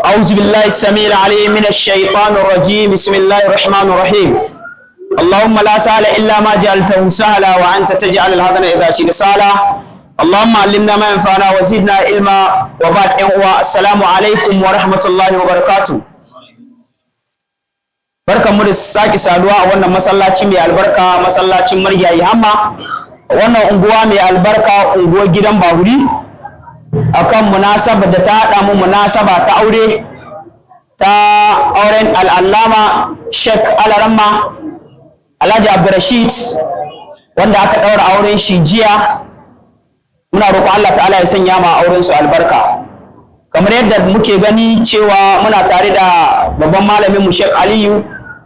أعوذ بالله السميع العليم من الشيطان الرجيم. بسم الله الرحمن الرحيم. اللهم لا سهل إلا ما جعلته سهلا وأنت تجعل الحزن إذا شئت سهلا. اللهم علمنا ما ينفعنا وزدنا علما. وبعد السلام عليكم ورحمة الله وبركاته. Barkanmu da sake saduwa a wannan masallaci mai albarka, masallacin Marigayi Hamma, wannan unguwa mai albarka, unguwar gidan Bahuri, akan munasabar da ta haɗa mu munasaba ta aure, ta auren al'allama Sheikh Alaramma Alhaji Abdurrashid, wanda aka ɗaura auren shi jiya. Muna roƙon Allah ta'ala ya sanya ma auren su albarka. Kamar yadda muke gani cewa muna tare da babban malamin mu Sheikh Aliyu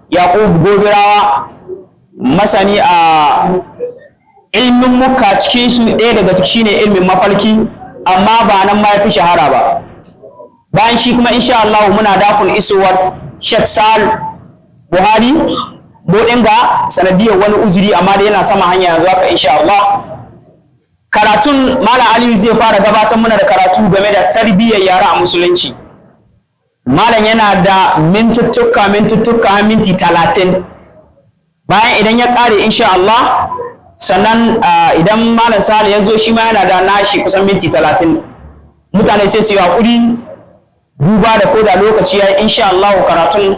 Yaqub Gobirawa, masani a ilmin muka, cikin su ɗaya daga ciki shine ilmin mafarki, amma ba nan ma yafi shahara ba. Bayan shi kuma insha Allah muna dakon isowar Sheikh Sal Buhari Bodinga sanadiyar wani uzuri, amma dai yana sama hanya yanzu haka insha Allah. Karatun Malam Aliyu zai fara gabatar mana da karatu game da tarbiyyar yara a musulunci. Malam yana da mintuttuka minti 30. Bayan idan ya ƙare insha Allah, sannan idan Malam Sale ya zo shi ma yana da nashi kusan minti 30. Mutane sai su yi haƙuri duba da ko da lokaci ya yi insha Allah karatun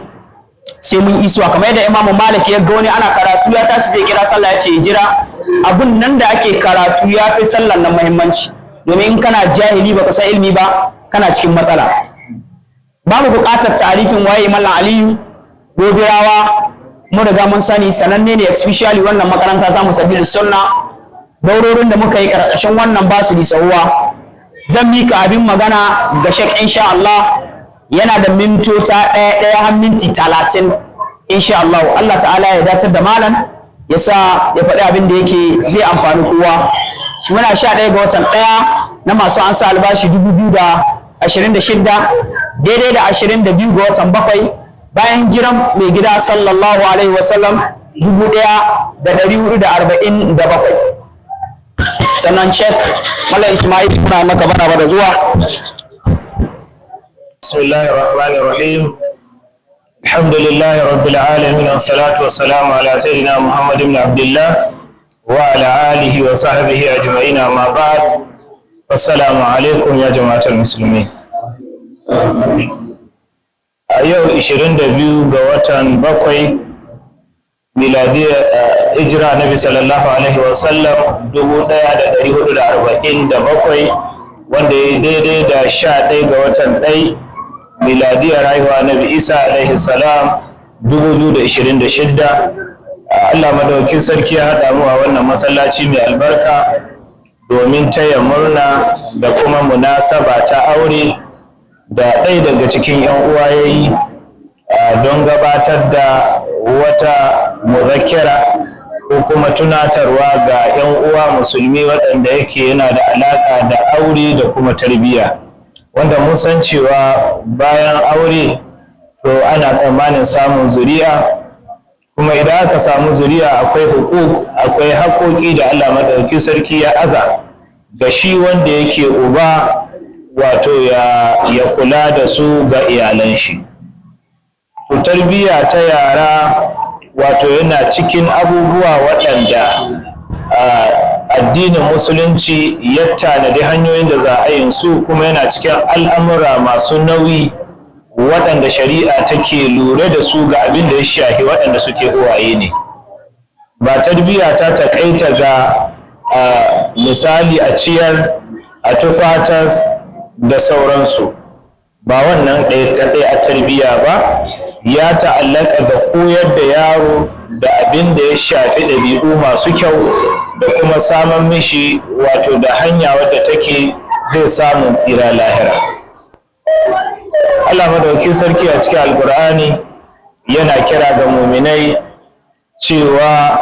sai mun isuwa. Kamar yadda Imamu Malik ya ga wani ana karatu ya tashi zai kira sallah ya ce jira, abun nan da ake karatu ya fi sallan nan muhimmanci, domin in kana jahili baka san ilimi ba kana cikin matsala. Babu buƙatar tarifin waye Malam Aliyu Gobirawa, mun riga mun sani sananne ne, especially wannan makaranta ta Musabbihus Sunna. Daurorin da muka yi ƙarƙashin wannan ba su lisauwa. Zan mika abin magana ga Sheikh insha Allah, yana da mintota ɗaya har minti 30 insha Allah. Allah ta'ala ya datar da malam, ya sa ya faɗi abin da yake zai amfani kowa. Shi muna 11 ga watan 1 na masu ansa albashi 2026, daidai da 22 ga watan 7 bayan jiran mai gida sallallahu alaihi wasallam 1447. Sannan Sheikh Malam Ismail kuna maka barka da zuwa. Bismillahir Rahmanir Rahim. Alhamdulillahi Rabbil Alamin, wassalatu wassalamu ala sayyidina Muhammad ibn Abdullah wa ala alihi wa sahbihi ajma'in, amma ba'd. Assalamu alaikum ya jama'atul muslimin. A yau 22 ga watan 7 miladiyya hijira Nabi sallallahu alaihi wasallam 1447, wanda ya daidai da 11 ga watan 1 miladiyar haihuwa Nabi Isa alaihi salam 2026. Allah madaukakin sarki ya haɗa mu a wannan masallaci mai albarka domin taya murna da kuma munasaba ta aure da ɗaya daga cikin 'yan uwa ya yi don gabatar da wata muzakkira ko kuma tunatarwa ga 'yan uwa musulmi waɗanda yake yana da alaƙa da aure da kuma tarbiyya, wanda mun san cewa bayan aure to ana tsammanin samun zuri'a, kuma idan aka samu zuri'a akwai akwai haƙoƙi da Allah madaukakin sarki ya aza ga shi wanda yake uba, wato ya kula da su ga iyalan shi. To tarbiyya ta yara wato yana cikin abubuwa waɗanda addinin musulunci ya tanadi hanyoyin da za a yin su, kuma yana cikin al'amura masu nauyi waɗanda shari'a take lura da su ga abin da ya shahi waɗanda suke uwaye ne. Ba tarbiyya ta taƙaita ga misali a ciyar, a tufatar da sauransu, ba wannan ɗaya kaɗai a tarbiyya ba, ya ta'allaka ga koyar da yaro da abin da ya shafi ɗabi'u masu kyau da kuma samun mishi wato da hanya wadda take zai samun tsira lahira. Allah madaukakin sarki a cikin Alƙur'ani yana kira ga muminai cewa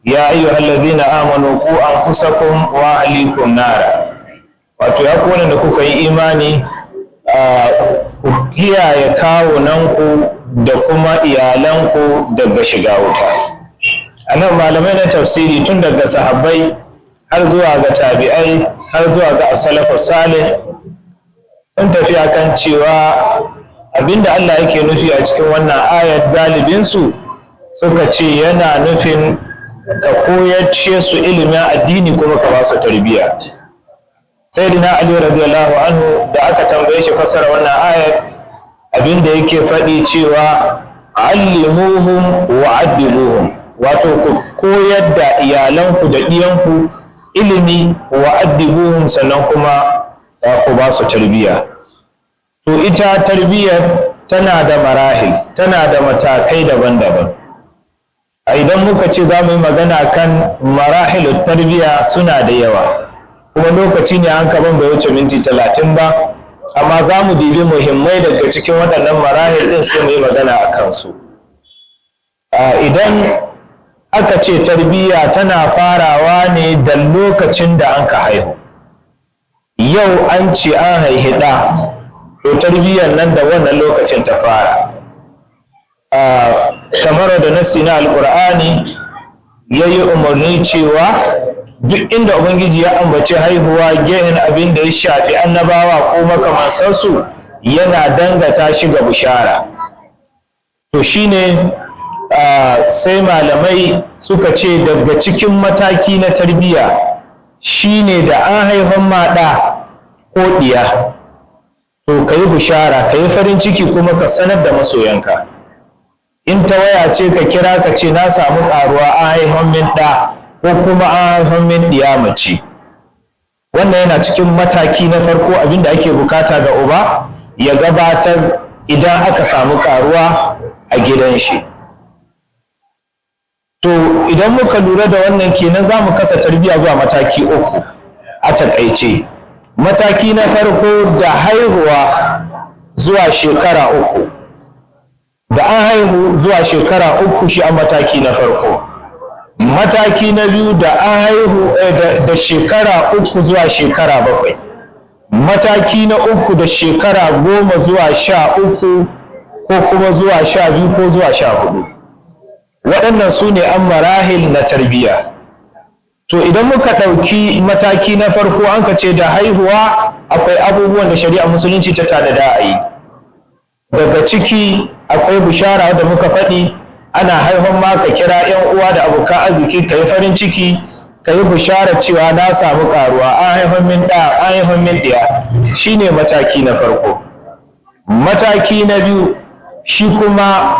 ya ayyuhallazina amanu qu anfusakum wa ahlikum nara, wato ya ku wanda kuka yi imani ku kiyaye kawunanku da kuma iyalanku daga shiga wuta. A nan malamai na tafsiri tun daga sahabbai har zuwa ga tabi'ai har zuwa ga as-salafus salih sun tafi akan cewa abinda Allah yake nufi a cikin wannan ayat galibinsu suka ce yana nufin ka koyace su ilimin addini kuma ka ba su tarbiyya. Sayyidina Ali radiyallahu anhu da aka tambaye shi fassara wannan ayat abinda yake faɗi cewa allimuhum wa addibuhum, wato ku koyar da iyalanku da ɗiyanku ilimi wa addibuhum, sannan kuma ku ba su tarbiyya. To ita tarbiyyar tana da marahil, tana da matakai daban-daban. A idan muka ce za mu yi magana kan marahilun tarbiyya suna da yawa, kuma lokaci ne an kaban bai wuce minti 30 ba, amma za mu dibi muhimmai daga cikin waɗannan marahil ɗin sai mu yi magana a kansu. Idan aka ce tarbiyya tana farawa ne da lokacin da an ka haihu. Yau an ce an haihi ɗa, to tarbiyyar nan da wannan lokacin ta fara. Kamar da nassi na alƙur'ani ya yi umarni cewa duk inda ubangiji ya ambaci haihuwa gehen abin da ya shafi annabawa ko makamansansu yana dangata shi ga bishara. To shine sai malamai suka ce daga cikin mataki na tarbiyya shine da an haifan maɗa ko ɗiya, to ka yi bishara, ka yi farin ciki kuma ka sanar da masoyanka. In ta waya ce ka kira ka ce na samu ƙaruwa an haifan min ɗa ko kuma an haifan min ɗiya mace. Wannan yana cikin mataki na farko abinda ake bukata ga uba ya gabatar idan aka samu ƙaruwa a gidan shi. To idan muka lura da wannan kenan za mu kasa tarbiyya zuwa mataki uku a taƙaice. Mataki na farko da haihuwa zuwa shekara 3. Da an haihu zuwa shekara 3 shi a mataki na farko. Mataki na biyu da an haihu da shekara 3 zuwa shekara 7. Mataki na 3 da shekara 10 zuwa 13 ko kuma zuwa 12 ko zuwa 14. Waɗannan su ne an marahil na tarbiyya. To idan muka ɗauki mataki na farko an ka ce da haihuwa akwai abubuwan da shari'a musulunci ta tanada a yi. Daga ciki akwai bishara da muka faɗi, ana haifan ma ka kira 'yan uwa da abokan arziki ka yi farin ciki, ka yi bishara cewa na samu ƙaruwa, an haifan min ɗa, an haifan min ɗiya. Shi ne mataki na farko. Mataki na biyu shi kuma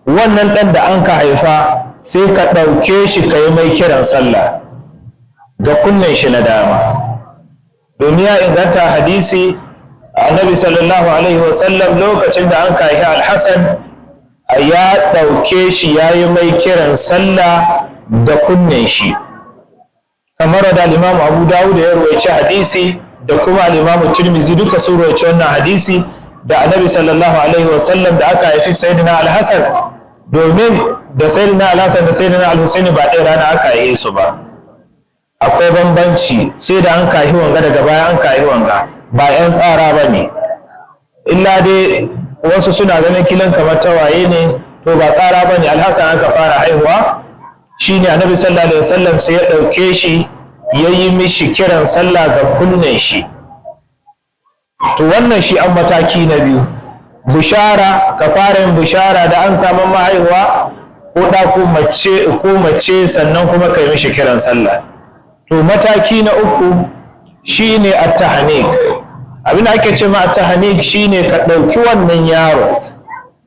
wannan ɗan da an ka haifa sai ka ɗauke shi ka yi mai kiran sallah ga kunnen shi na dama, domin ya inganta hadisi annabi sallallahu alaihi wasallam lokacin da an ka haifi alhassan ya ɗauke shi ya yi mai kiran sallah da kunnen shi, kamar da al-Imam Abu Dawud ya rawaici hadisi da kuma al-Imam Tirmidhi duka sun rawaici wannan hadisi da annabi sallallahu alaihi wasallam da aka haifi sayyidina al-Hasan, domin da sayyidina al-Hasan da sayyidina al-Husaini ba ɗaya rana aka haife su ba, akwai bambanci, sai da an kahi wanga daga baya an kahi wanga, ba 'yan tsara ba ne, illa dai wasu suna ganin kilan kamar tawaye ne, to ba tsara ba ne. Al-Hasan aka fara haihuwa, shi ne annabi sallallahu alaihi wasallam sai ya ɗauke shi ya yi mishi kiran sallah ga kunnen shi. To wannan shi an mataki na biyu. Bishara, ka fara yin bishara da an samu mahaihuwa ko ɗa ko mace sannan kuma ka yi mishi kiran sallah. To mataki na uku shi ne at-tahnik. Abin da ake ce ma at-tahnik shi ne ka ɗauki wannan yaro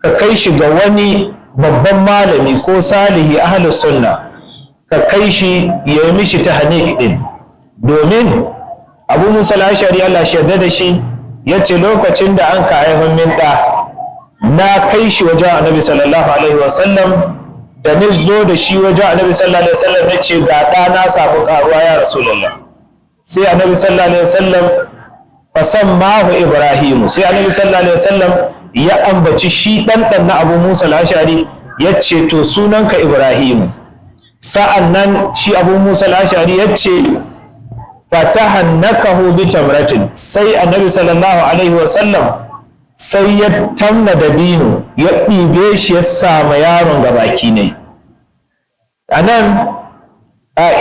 ka kai shi ga wani babban malami ko salihi ahlus sunna, ka kai shi ya yi mishi tahnik ɗin. Domin Abu Musa al-Ash'ari Allah shi yarda da shi ya ce lokacin da an ka haifan min ɗa na kai shi wajen annabi sallallahu alaihi wasallam, da ni zo da shi wajen annabi sallallahu alaihi wasallam ya ce ga ɗa na samu ƙaruwa ya rasulullah. Sai annabi sallallahu alaihi wasallam fasammahu Ibrahimu, sai annabi sallallahu alaihi wasallam ya ambaci shi ɗan na Abu Musa al-Ash'ari ya ce to sunanka Ibrahimu. Sa'an nan shi Abu Musa al-Ash'ari ya ce fatahannakahu bi tamratin, sai annabi sallallahu alaihi wasallam sai ya tamna dabino ya ɗibe shi ya sama yaron ga baki ne. A nan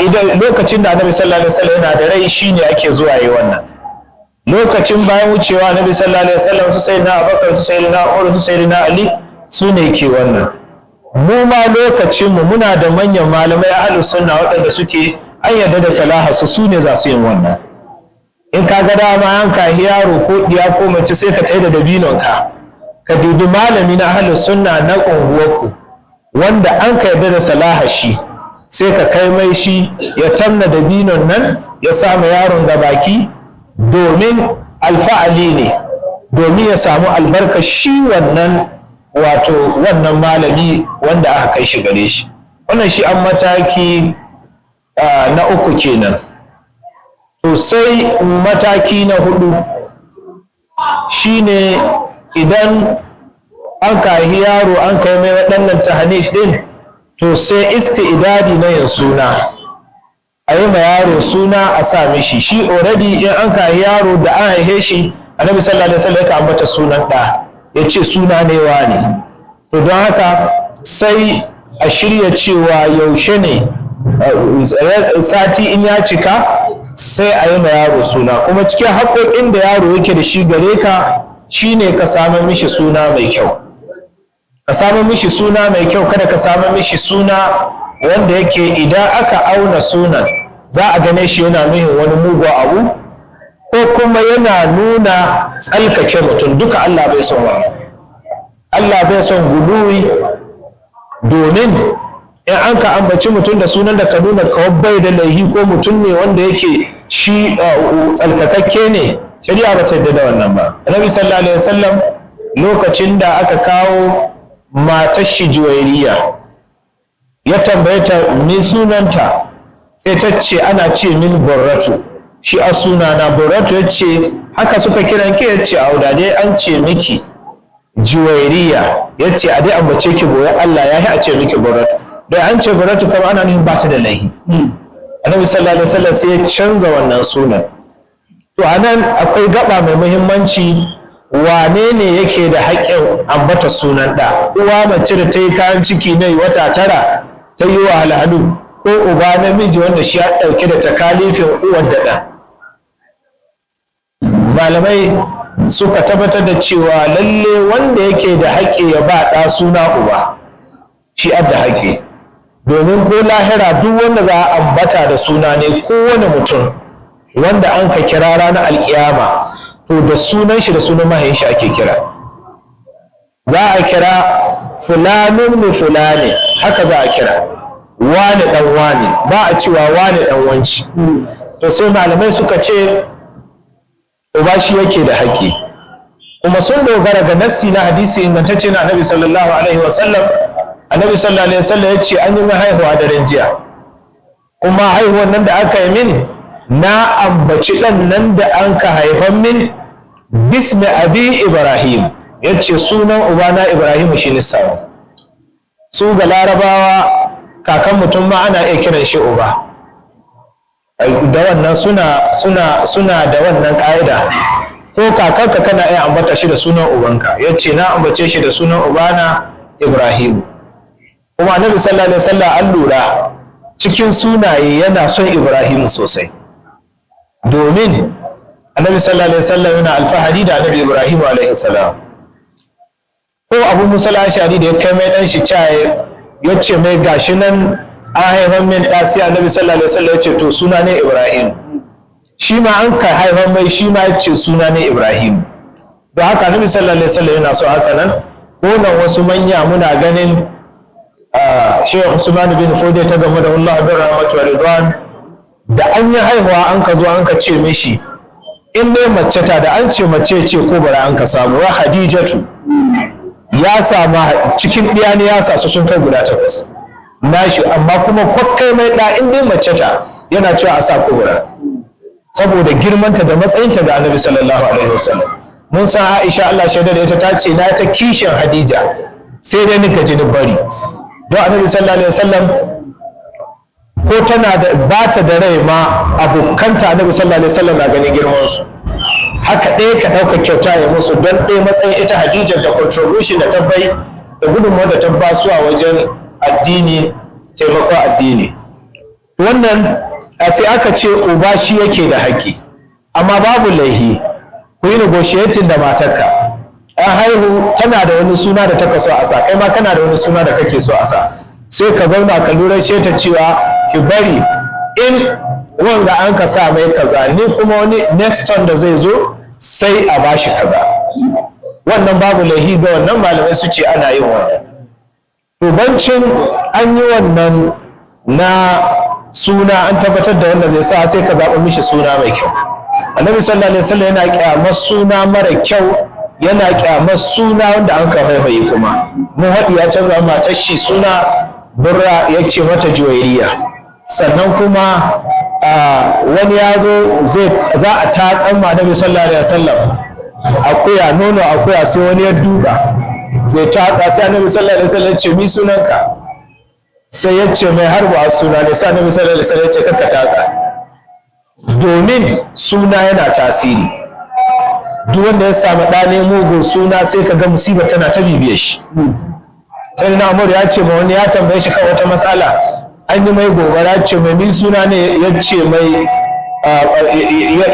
idan lokacin da annabi sallallahu alaihi wasallam yana da rai shine ake zuwa yi wannan. lokacin bayan wucewa Nabi sallallahu alaihi wasallam su sayyidina Abubakar su sayyidina Umar su sayyidina Ali su ne ke wannan. Mu ma lokacin mu muna da manyan malamai ahlus sunna waɗanda suke an yarda da salaha su ne za su yin wannan. In ka ga dama an ka yaro ko diya ko mace sai ka taida da dabinonka ka dubi malami na ahlus sunna na unguwarku wanda an ka yarda da salaha shi sai ka kai mai shi ya tamna dabinon nan ya samu yaron da baki domin alfa'ali ne domin ya samu albarka shi wannan wato wannan malami wanda aka kai shi gare shi. Wannan shi an mataki na uku kenan. To sai mataki na hudu shine idan an kahi yaro an kai mai waɗannan tahanish din to sai isti'dadi na yin suna, a yi ma yaro suna a sa mishi shi already in an kahi yaro da an haife shi Annabi sallallahu alaihi wasallam ya ambata sunan ɗa ya ce suna ne wani. To don haka sai a shirya cewa yaushe ne sati in ya cika sai a yi ma yaro suna, kuma cikin haƙoƙin da yaro yake da shi gare ka shine ka samu mishi suna mai kyau. Ka samu mishi suna mai kyau, kada ka samu mishi suna wanda yake idan aka auna sunan za a gane shi yana nuhin wani mugu abu ko kuma yana nuna tsalkake mutum. Duka Allah bai son wannan. Allah bai son guluwi, domin in an ka ambaci mutum da sunan da ka nuna kawai bai da laihi ko mutum ne wanda yake shi tsalkakakke ne, shari'a ba ta yarda da wannan ba. Annabi sallallahu alaihi wasallam lokacin da aka kawo matar shi Juwairiya ya tambaye ta me sunanta, sai ta ce ana ce min Burratu, shi a sunana Burratu. ya ce haka suka kiran ki? ya ce auda dai an ce miki Juwairiya, ya ce a dai ambace ki boye Allah ya yi a ce miki Burratu. Da an ce Burratu kama ana nufin ba ta da laihi. Annabi sallallahu alaihi wasallam sai ya canza wannan sunan. To anan akwai gaba mai muhimmanci, wane ne yake da haƙƙin ambata sunan ɗa? Uwa mace da ta yi kayan ciki ne wata 9 ta yi wahalhalu, ko uba namiji wanda shi ya ɗauke da takalifin uwar da ɗan? Malamai suka tabbatar da cewa lalle wanda yake da haƙƙi ya ba ɗa suna uba shi adda haƙƙi, domin ko lahira duk wanda za a ambata da suna ne kowane mutum wanda an ka kira ranar alkiyama to da sunan shi da sunan mahayin shi ake kira. Za a kira fulanin mu fulani, haka za a kira wani dan wani, ba a cewa wani dan wanci. To sai malamai suka ce uba shi yake da haƙƙi, kuma sun dogara ga nassi na hadisi ingantacce na Annabi sallallahu alaihi wasallam. Annabi sallallahu alaihi wasallam ya ce an yi min haihuwa daren jiya, kuma haihuwan nan da aka yi min na ambaci ɗan nan da an ka haifan min bismi abi Ibrahim, ya ce sunan ubana Ibrahim shi ne samu. Su ga larabawa kakan mutum ma ana iya kiran shi uba, da wannan suna da wannan ƙa'ida, ko kakanka kana iya ambata shi da sunan ubanka. Ya ce na ambace shi da sunan ubana Ibrahim. Kuma Annabi sallallahu alaihi wasallam an lura cikin sunaye yana son Ibrahim sosai, domin Annabi sallallahu alaihi wasallam yana alfahari da Annabi Ibrahim alaihi salam. Ko Abu Musa al-Ash'ari da ya kai mai dan shi caye ya ce mai gashi nan an haifan min ɗa, sai Annabi sallallahu alaihi wasallam ya ce to suna ne Ibrahim. Shi ma an ka haifan mai, shi ma ya ce suna ne Ibrahim. Don haka Annabi sallallahu alaihi wasallam yana so haka nan. Ko nan wasu manya muna ganin Sheikh Usman bin Fodi ta game da Allah bin rahmatu wa ridwan, da an yi haihuwa an ka zo an ka ce mishi in dai mace ta, da an ce mace ce ko bara an ka samu wa Hadijatu ya sama cikin ɗiya ne ya sa su sun kai guda 8 nashi, amma kuma kwakkai mai ɗa in dai mace ta yana cewa a sa kubura saboda girmanta da matsayinta ga Annabi sallallahu alaihi wasallam. Mun san Aisha Allah shaida da ita ta ce na ta kishin Hadija sai dai nika ji bari, don Annabi sallallahu alaihi wasallam ko tana da bata da rai ma abokanta Annabi sallallahu alaihi wasallam na ganin girman su. Haka ɗaya ka ɗauka kyauta ya musu don ɗaya matsayin ita Hadija da contribution da ta bai da gudunmuwa da ta ba su a wajen addini, taimakon addini. Wannan a ce aka ce uba shi yake da haƙƙi, amma babu laihi ku yi negotiating da matarka. An haihu tana da wani suna da take so a sa, kai ma kana da wani suna da kake so a sa, sai ka zauna ka lura ta cewa ki bari in wanga an ka sa mai kaza, ni kuma wani next turn da zai zo sai a bashi kaza. Wannan babu laihi ga wannan, malamai su ce ana yin wannan. Bancin an yi wannan na suna, an tabbatar da wanda zai sa, sai ka zaɓa mishi suna mai kyau. Annabi sallallahu alaihi wasallam yana kyamar suna mara kyau, yana kyamar suna wanda an ka haihuwa kuma. Mun haɗu ya canza matar shi suna Burra, ya ce mata Juwairiya. Sannan kuma wani ya zo za a tatsan ma Annabi sallallahu alaihi wasallam akuya, nono akuya, sai wani ya duka zai tatsa, sai Annabi sallallahu alaihi wasallam ya ce mi sunanka? Sai ya ce mai harba suna ne, sai Annabi sallallahu alaihi wasallam ya ce kakka tatsa, domin suna yana tasiri. Duk wanda ya samu ɗane mugun suna sai ka ga musibar tana ta bibiye shi. Sai na Umar ya ce ma wani, ya tambaye shi kan wata matsala, an yi mai gobara, ce mai ni suna ne, ya ce mai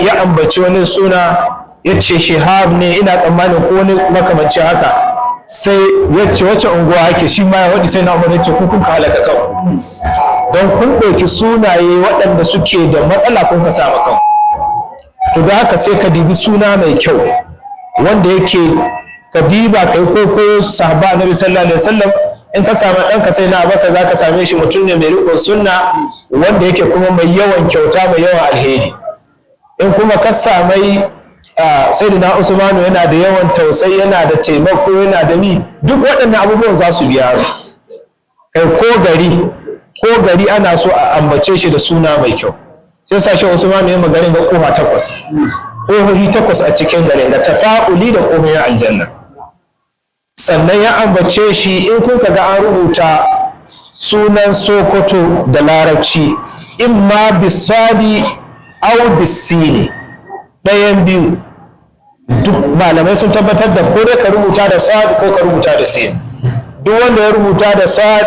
ya ambaci wani suna, ya ce Shihab ne, ina tsammanin ko wani makamancin haka. Sai ya ce wace unguwa hake, shi ma ya waɗi. Sai na Umar ya ce ku kun ka halaka kanku, don kun ɗauki sunaye waɗanda suke da matsala kun ka sa kanku. To da haka sai ka dibi suna mai kyau wanda yake ka diba kai ko sahaba Annabi sallallahu alaihi wasallam. In ka samu ɗanka sai na Abubakar za ka same shi mutum ne mai riƙon sunna, wanda yake kuma mai yawan kyauta, mai yawan alheri. In kuma ka samai Sayyidina Usmanu, yana da yawan tausayi, yana da taimako, yana da duk waɗannan abubuwan za su biya. Kai ko gari ana so a ambace shi da suna mai kyau. Sai sashen Usman ya maganin ga ƙofa 8, ƙofofi 8 a cikin garin, da tafa'uli da ƙofofin aljanna. Sannan ya ambace shi, in kun ga an rubuta sunan Sokoto da Larabci, in ma bisadi au bisini, ɗayan biyu. Duk malamai sun tabbatar da ko dai ka rubuta da sad ko ka rubuta da sin. Duk wanda ya rubuta da sad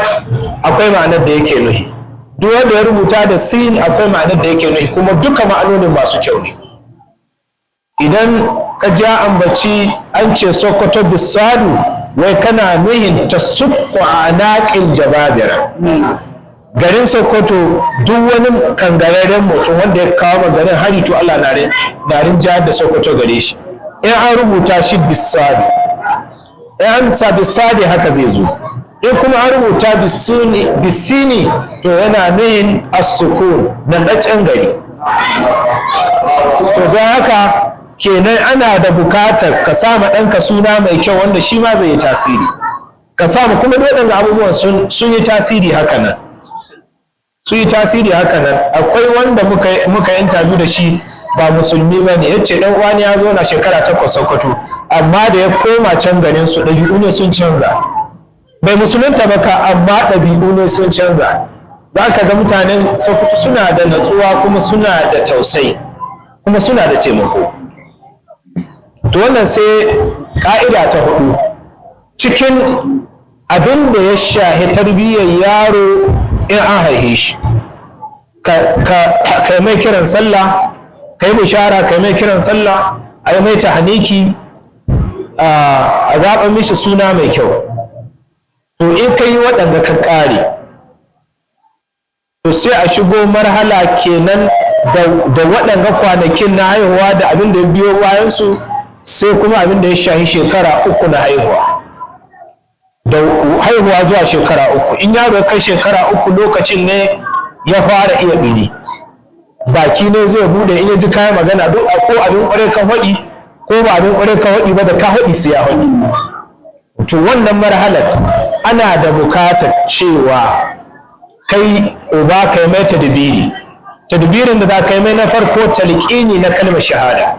akwai ma'anar da yake nuhi, duk wanda ya rubuta da sin akwai ma'anar da yake nufi, kuma duka ma'anonin masu kyau ne. Idan ka ja ambaci an ce Sokoto bisadu, wai kana nuhin ta sukku anaqil jababira. Garin Sokoto duk wani kangararren mutum wanda ya kawo garin hari, to Allah na rinjayar da Sokoto gare shi. In an rubuta shi bisadu, in an sa bisadi haka zai zo. In kuma an rubuta bisini, to yana nuhin as-sukun, natsaccen gari. To don haka kenan ana da bukatar ka sama ɗanka suna mai kyau wanda shi ma zai yi tasiri. Ka samu kuma waɗanda abubuwan sun yi tasiri haka nan. Akwai wanda muka interview da shi, ba musulmi ba ne, ya ce ɗan uwani ya zo na shekara 8 Sokoto, amma da ya koma can garin su ɗabi'u ne sun canza. Bai musulunta ba ka, amma ɗabi'u ne sun canza. Za ka ga mutanen Sokoto suna da natsuwa, kuma suna da tausayi, kuma suna da taimako. To wannan sai ƙa'ida ta 4 cikin abin da ya shahi tarbiyyar yaro in an haife shi. Kai mai kiran sallah, kai bishara, kai mai kiran sallah, a yi mai tahniki, a zaɓa mishi suna mai kyau. To in ka yi waɗanda ka ƙare, to sai a shigo marhala kenan da waɗanda kwanakin na haihuwa da abin da ya biyo bayansu, sai kuma abin da ya shahi shekara 3 na haihuwa, da haihuwa zuwa shekara 3. In yaro ya kai shekara 3, lokacin ne ya fara iya ɗiri, baki ne zai bude, in ya ji kayan magana, duk ko abin ƙwarai ka faɗi ko ba abin ƙwarai ka faɗi ba, da ka faɗi sai ya faɗi. To wannan marhalar ana da bukatar cewa kai uba kai mai tadbirin da za ka yi mai na farko talqini na kalmar shahada.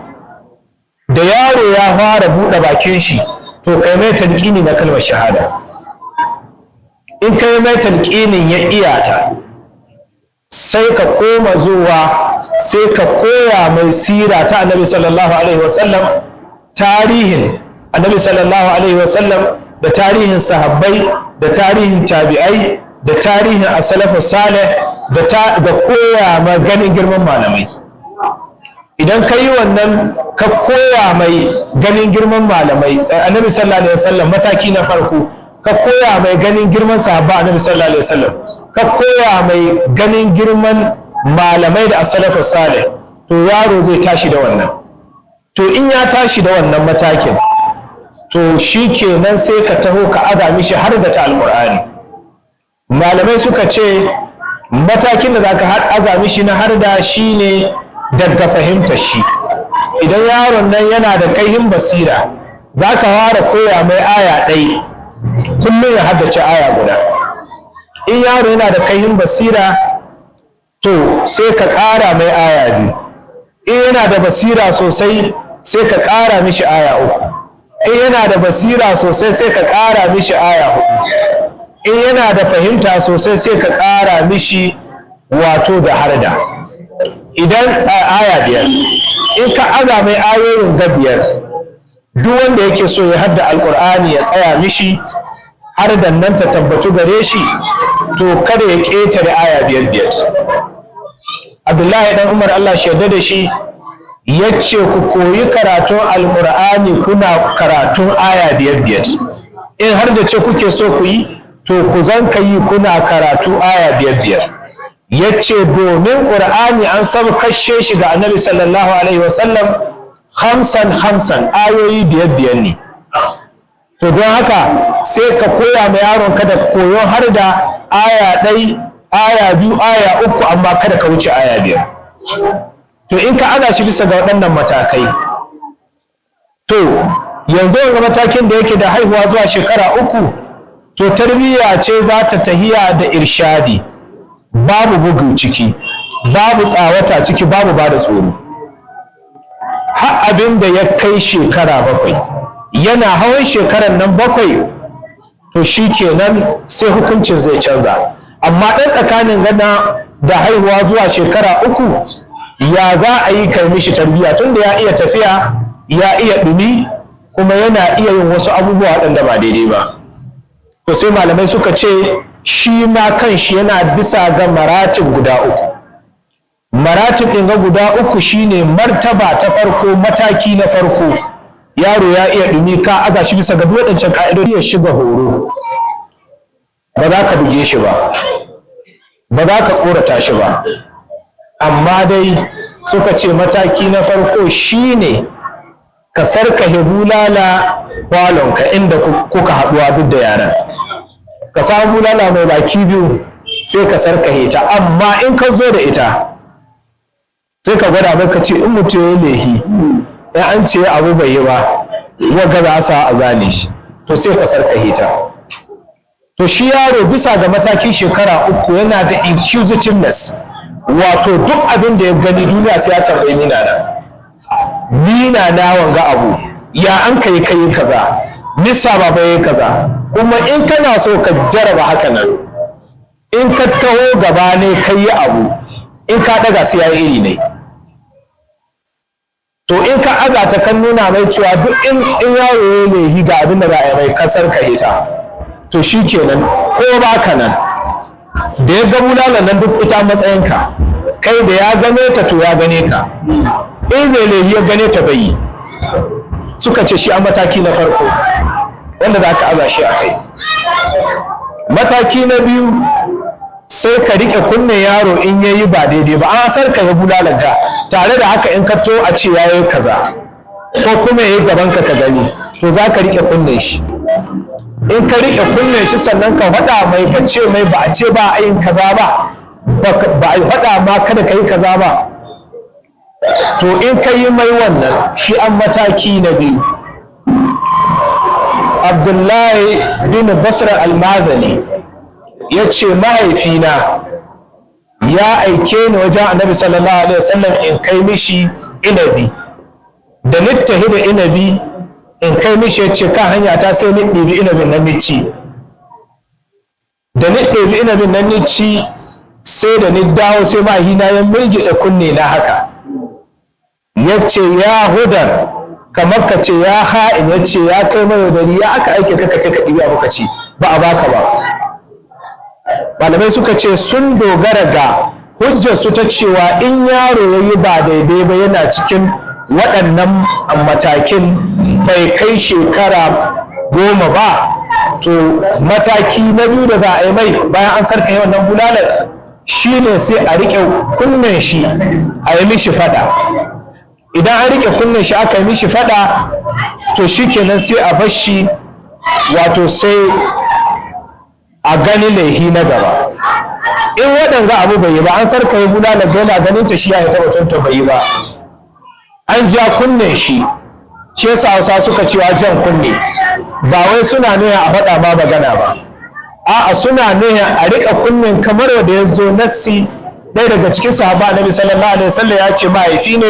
Da yaro ya fara buɗe bakin shi, to kai mai talqini na kalmar shahada. In kai mai talqinin ya iyata, sai ka koma zuwa sai ka koya mai sira ta Annabi sallallahu alaihi wasallam, tarihin Annabi sallallahu alaihi wasallam, da tarihin sahabbai, da tarihin tabi'ai, da tarihin as-salafus salih, da koya ma ganin girman malamai. idan ka yi wannan ka koya mai ganin girman malamai annabi sallallahu alaihi wasallam mataki na farko ka koya mai ganin girman sahabba annabi sallallahu alaihi wasallam ka koya mai ganin girman malamai da as-salafus salih to yaro zai tashi da wannan to in ya tashi da wannan matakin to shikenan sai ka taho ka aga mishi har da ta alqur'ani malamai suka ce matakin da zaka har aza mishi na har da shine daga fahimtar shi idan yaron nan yana da kaihin basira zaka fara koya mai aya ɗaya kullum ya haddace aya guda in yaro yana da kaihin basira to sai ka ƙara mai aya biyu in yana da basira sosai sai ka ƙara mishi aya uku in yana da basira sosai sai ka ƙara mishi aya huɗu in yana da fahimta sosai sai ka ƙara mishi wato da harda idan aya biyar in ka aza mai ayoyin ga biyar duk wanda yake so ya hadda alƙur'ani ya tsaya mishi har da nan ta tabbatu gare shi to kada ya ƙetare aya biyar Abdullahi dan Umar Allah shaida da shi yace ku koyi karatun alƙur'ani kuna karatun aya biyar in har da ce kuke so ku yi to ku zanka yi kuna karatu aya biyar yace domin ƙur'ani an saba kashe shi ga annabi sallallahu alaihi wasallam hamsan ayoyi biyar ne to don haka sai ka koya ma yaron ka da koyon har da aya ɗai aya biyu aya uku amma kada ka wuce aya biyar to in ka ana shi bisa ga waɗannan matakai to yanzu ga matakin da yake da haihuwa zuwa shekara uku to tarbiyya ce za ta tahiya da irshadi babu bugu ciki babu tsawata ciki babu ba da tsoro har abin da ya kai shekara 7 yana hawan shekaran nan 7 to shi kenan sai hukuncin zai canza amma ɗan tsakanin gana da haihuwa zuwa shekara 3 ya za a yi kai mishi tarbiyya tunda ya iya tafiya ya iya ɗumi kuma yana iya yin wasu abubuwa waɗanda ba daidai ba to sai malamai suka ce shi ma kanshi yana bisa ga maratib guda 3 maratib ɗin ga guda 3 shine martaba ta farko mataki na farko yaro ya iya ɗumi ka aza shi bisa ga waɗancan ƙa'idodi ya shiga horo ba za ka buge shi ba ba za ka tsorata shi ba amma dai suka ce mataki na farko shine ka sarkahe bulala kwalonka inda kuka haɗuwa duk da yaran ka samu bulala mai baki biyu sai ka sarkahe ta amma in ka zo da ita sai ka gwada mai ka ce in mutum ya lehi in an ce abu bai yi ba wagga za a sa a zane shi to sai ka sarkahe ta to shi yaro bisa ga matakin shekara 3 yana da inquisitiveness wato duk abin da ya gani duniya sai ya tambayi nina na wanga abu ya an kai kaza nisa baba yayi kaza kuma in kana so ka jaraba haka nan in ka taho gaba ne kai abu in ka daga sai yayi iri ne to in ka aga ta kan nuna mai cewa duk in yaro ya lehi ga abin da za a yi mai kasar ka hita to shikenan ko baka nan da ya ga bulalan nan duk ita matsayinka kai da ya gane ta to ya gane ka in zai lehi ya gane ta bai suka ce shi a mataki na farko wanda za ka aza shi a kai mataki na biyu sai ka riƙe kunne yaro in ya yi ba daidai ba an asar ka ya bulalanta tare da haka in ka to a ce ya yi kaza ko kuma ya yi gabanka ka gani to za ka riƙe kunne shi in ka riƙe kunne shi sannan ka faɗa mai ka ce mai ba a ce ba a yin kaza ba ba a faɗa ma kada ka yi kaza ba to in ka yi mai wannan shi an mataki na biyu Abdullahi bin Basra al-Mazani ya ce mahaifina ya aike ni wajen annabi sallallahu alaihi wasallam in kai mishi inabi da nittahi da inabi in kai mishi ya ce kan hanya ta sai ni ɗibi inabin nan ni ci da ni ɗibi inabin nan ni ci sai da ni dawo sai mahaifina ya mirgita kunne na haka ya ce ya hudar kamar ka ce ya ha'in ya ce ya kai mai yaudari ya aka aike ka ce ka ɗibi abu ka ci ba a baka ba malamai suka ce sun dogara ga hujjar su ta cewa in yaro ya yi ba daidai ba yana cikin waɗannan matakin bai kai shekara 10 ba, to mataki na biyu da za a yi mai bayan an sarka wannan bulalar shine sai a riƙe kunnen shi a yi mishi fada. Idan an riƙe kunnen shi aka yi mishi fada, to shikenan sai a bar shi, wato sai a gani laihi na gaba. In waɗanga abu bai yi ba, an sarka yi bulalar da yana ganin ta shi ya ta mutunta bai yi ba, an ja kunnen shi, shi yasa Hausa suka cewa jan kunne ba wai suna nuna a faɗa ma magana ba, a'a suna nuna a riƙa kunnen kamar wanda ya zo nassi. Ɗaya daga cikin sahaba Annabi sallallahu alaihi wasallam ya ce mahaifi ne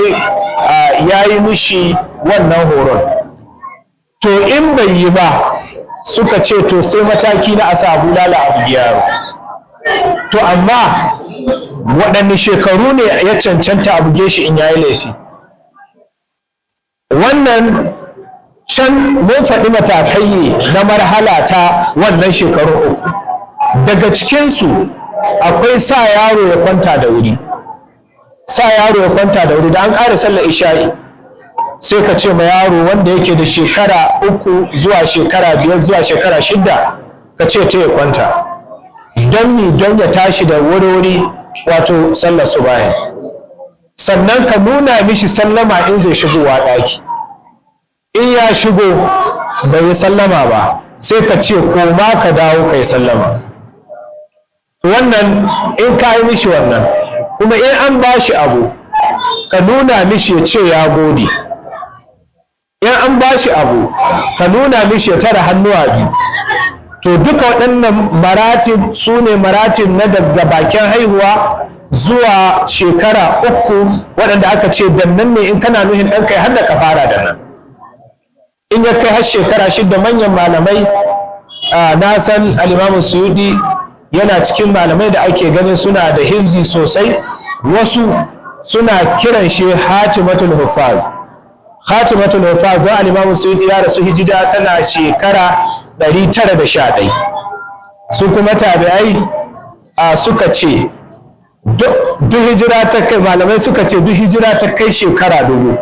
ya yi mishi wannan horon, to in bai yi ba suka ce to sai mataki na asa bulala a bugi yaro. To amma waɗanne shekaru ne ya cancanta a buge shi in yayi laifi? Wannan can mun faɗi matakai na marhala ta wannan shekaru uku. Daga cikinsu akwai sa yaro ya kwanta da wuri. Sa yaro ya kwanta da wuri, da an ƙara sallar isha'i sai ka ce ma yaro wanda yake da shekara 3 zuwa shekara 5 zuwa shekara 6, ka ce ta ya kwanta. Don ni don ya tashi da wuri, wato sallar subahi. Sannan ka nuna mishi sallama in zai shigowa ɗaki. In ya shigo bai yi sallama ba, sai ka ce koma ka dawo ka yi sallama. Wannan in ka yi mishi wannan, kuma in an ba shi abu ka nuna mishi ya ce ya gode. In an ba shi abu ka nuna mishi ya tara hannuwa biyu. To duka waɗannan maratib su ne maratib na daga bakin haihuwa zuwa shekara 3, waɗanda aka ce dannan ne in kana nuhin ɗan kai har da ka fara da nan. In ya kai har shekara 6, manyan malamai, na san al-Imam Suyuti yana cikin malamai da ake ganin suna da hifzi sosai, wasu suna kiran shi Hatimatul Huffaz. Hatimatul Huffaz don al-Imam Suyuti ya rasu hijira tana shekara 911. Su kuma tabi'ai suka ce duk hijira ta kai, malamai suka ce duk hijira ta kai shekara 1000,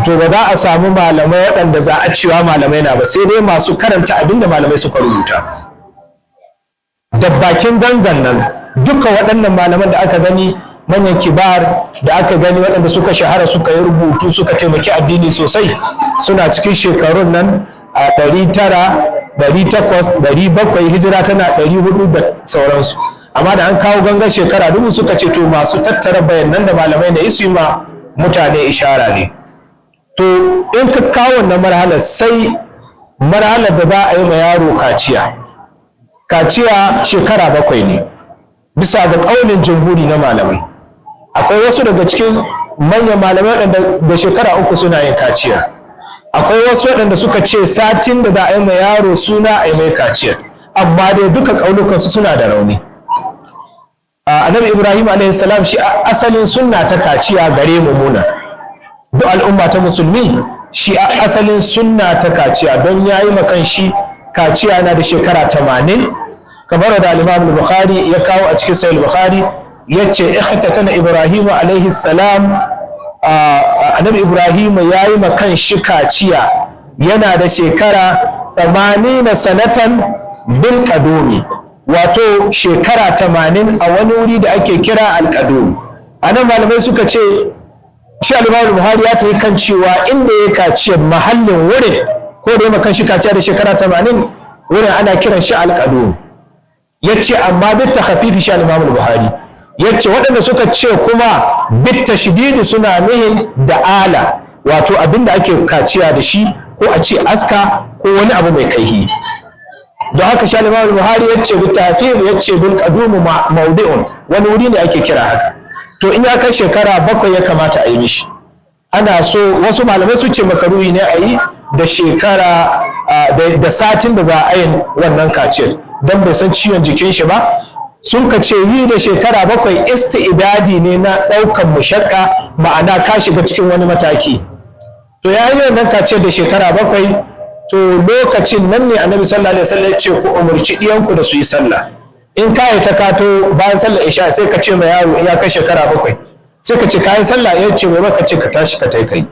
to ba za a samu malamai waɗanda za a cewa malamai na ba, sai dai masu karanta abinda malamai suka rubuta. Da bakin gangan nan duka waɗannan malaman da aka gani, manyan kibar da aka gani waɗanda suka shahara suka yi rubutu suka taimaki addini sosai, suna cikin shekarun nan a 900, 800, 700, hijira tana 400 da sauransu. Amma da an kawo gangan shekara 1000 suka ce to masu tattara bayanan da malamai na yi su yi ma mutane ishara ne. To in ka kawo wannan marhalar, sai marhalar da za a yi ma yaro kaciya. Kaciya shekara 7 ne bisa ga ƙaunin jamhuri na malamai. Akwai wasu daga cikin manyan malamai waɗanda da shekara 3 suna yin kaciya. Akwai wasu waɗanda suka ce satin da za a yi ma yaro suna a yi mai kaciyar, amma dai duka ƙaunukansu suna da rauni. Annabi Ibrahim alaihi salam shi asalin sunna ta kaciya gare mu muna. Duk al'umma ta musulmi shi asalin sunna ta kaciya, don yayi makan shi kaciya na da shekara 80, kamar da al-Imam Bukhari ya kawo a cikin Sahih Bukhari, yace ikhtatana Ibrahim alaihi salam, Annabi Ibrahim yayi makan shi kaciya yana da shekara 80 sanatan bil qadumi, wato shekara 80 a wani wuri da ake kira al-qadum. Anan malamai suka ce shi al-Imam Bukhari ya tayi kan cewa inda ya kaciyar mahallin wurin, ko da ya makan shi kaciya da shekara 80, wurin ana kiran shi al-qadum. Yace amma bit takhafifi shi al-Imam Bukhari yace waɗanda suka ce kuma bit tashdid suna nihin da ala, wato abinda ake kaciya da shi, ko a ce aska ko wani abu mai kaihi. Don haka shi al-Imam Bukhari yace bit tafsir yace bil qadum mawdi'un, wani wuri ne ake kira haka. To in ya kai shekara 7 ya kamata a yi mishi. Ana so, wasu malamai su ce makaruhi ne a yi da shekara da satin da za a yi wannan kaciyar, don bai san ciwon jikin shi ba. Sun ka ce yi da shekara 7 isti'dadi ne na ɗaukan mushakka, ma'ana ka shiga cikin wani mataki. To ya yi wannan kaciyar da shekara 7, to lokacin nan ne Annabi sallallahu alaihi wasallam ya ce ku umurci ɗiyanku da su yi sallah. in ka yi ta kato bayan sallar isha sai ka ce ma yaro in ya kai shekara 7 sai ka ce kayan sallah ya ce mai ka ce ka tashi ka tai kai.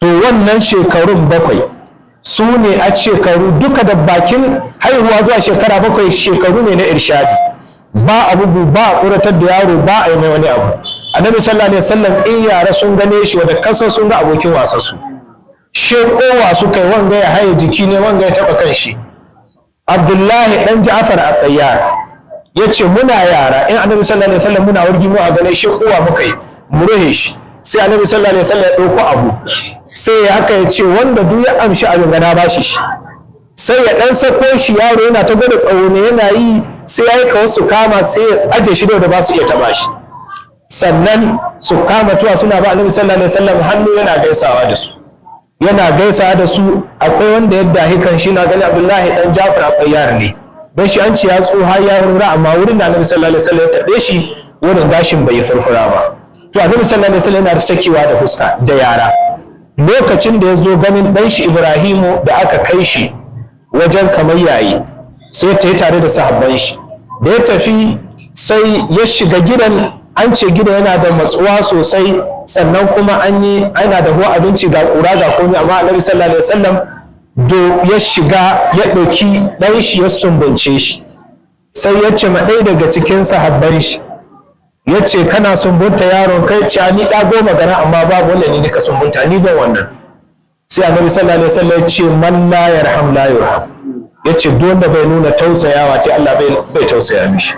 To wannan shekarun 7 su ne a shekaru duka da bakin haihuwa zuwa shekara 7 shekaru ne na irshadi, ba a bugu ba a ƙuratar da yaro ba a yi mai wani abu. Annabi sallallahu alaihi wasallam in yara sun gane shi wanda kansa sun ga abokin wasa su shekowa su kai wanga ya haye jiki ne wanga ya taba kan shi. Abdullahi dan Ja'far al-Tayyar yace muna yara in Annabi sallallahu alaihi wasallam muna wargi mu a gane shekowa muka yi mu ruhe shi sai Annabi sallallahu alaihi wasallam ya dauko abu sai haka ya ce wanda duk ya amshi abin gana ba shi sai ya dan sako shi yaro yana ta gwada tsawo ne yana yi sai ya yi ka wasu kama sai ya aje shi da ba su iya taba shi sannan su kama tuwa suna ba Annabi sallallahu alaihi wasallam hannu yana gaisawa da su akwai wanda ya dahi kan shi na gani Abdullahi dan Ja'far al-Tayyar ne dan shi an ce ya tsoha ya rura amma wurin da Annabi sallallahu alaihi wasallam ya tabe shi wurin gashin bai furfura ba. To Annabi sallallahu alaihi wasallam yana da sakewa da fuska da yara. Lokacin da ya zo ganin dan shi Ibrahimu da aka kai shi wajen kamar yayi sai ta yi tare da sahabban shi da ya tafi sai ya shiga gidan. An ce gida yana da matsuwa sosai sannan kuma ana da huwa abinci ga kura ga komai amma Annabi sallallahu alaihi wasallam ya shiga ya ɗauki ɗan shi ya sumbunce shi sai ya ce ma ɗaya daga cikin sahabban shi ya ce kana sumbunta yaron kai ce ni ɗa 10 gana amma babu wanda ni ka sumbunta ni ban wannan. Sai Annabi sallallahu alaihi wasallam ya ce man la yarham la yurham, ya ce duk wanda bai nuna tausayawa ce Allah bai tausaya mishi.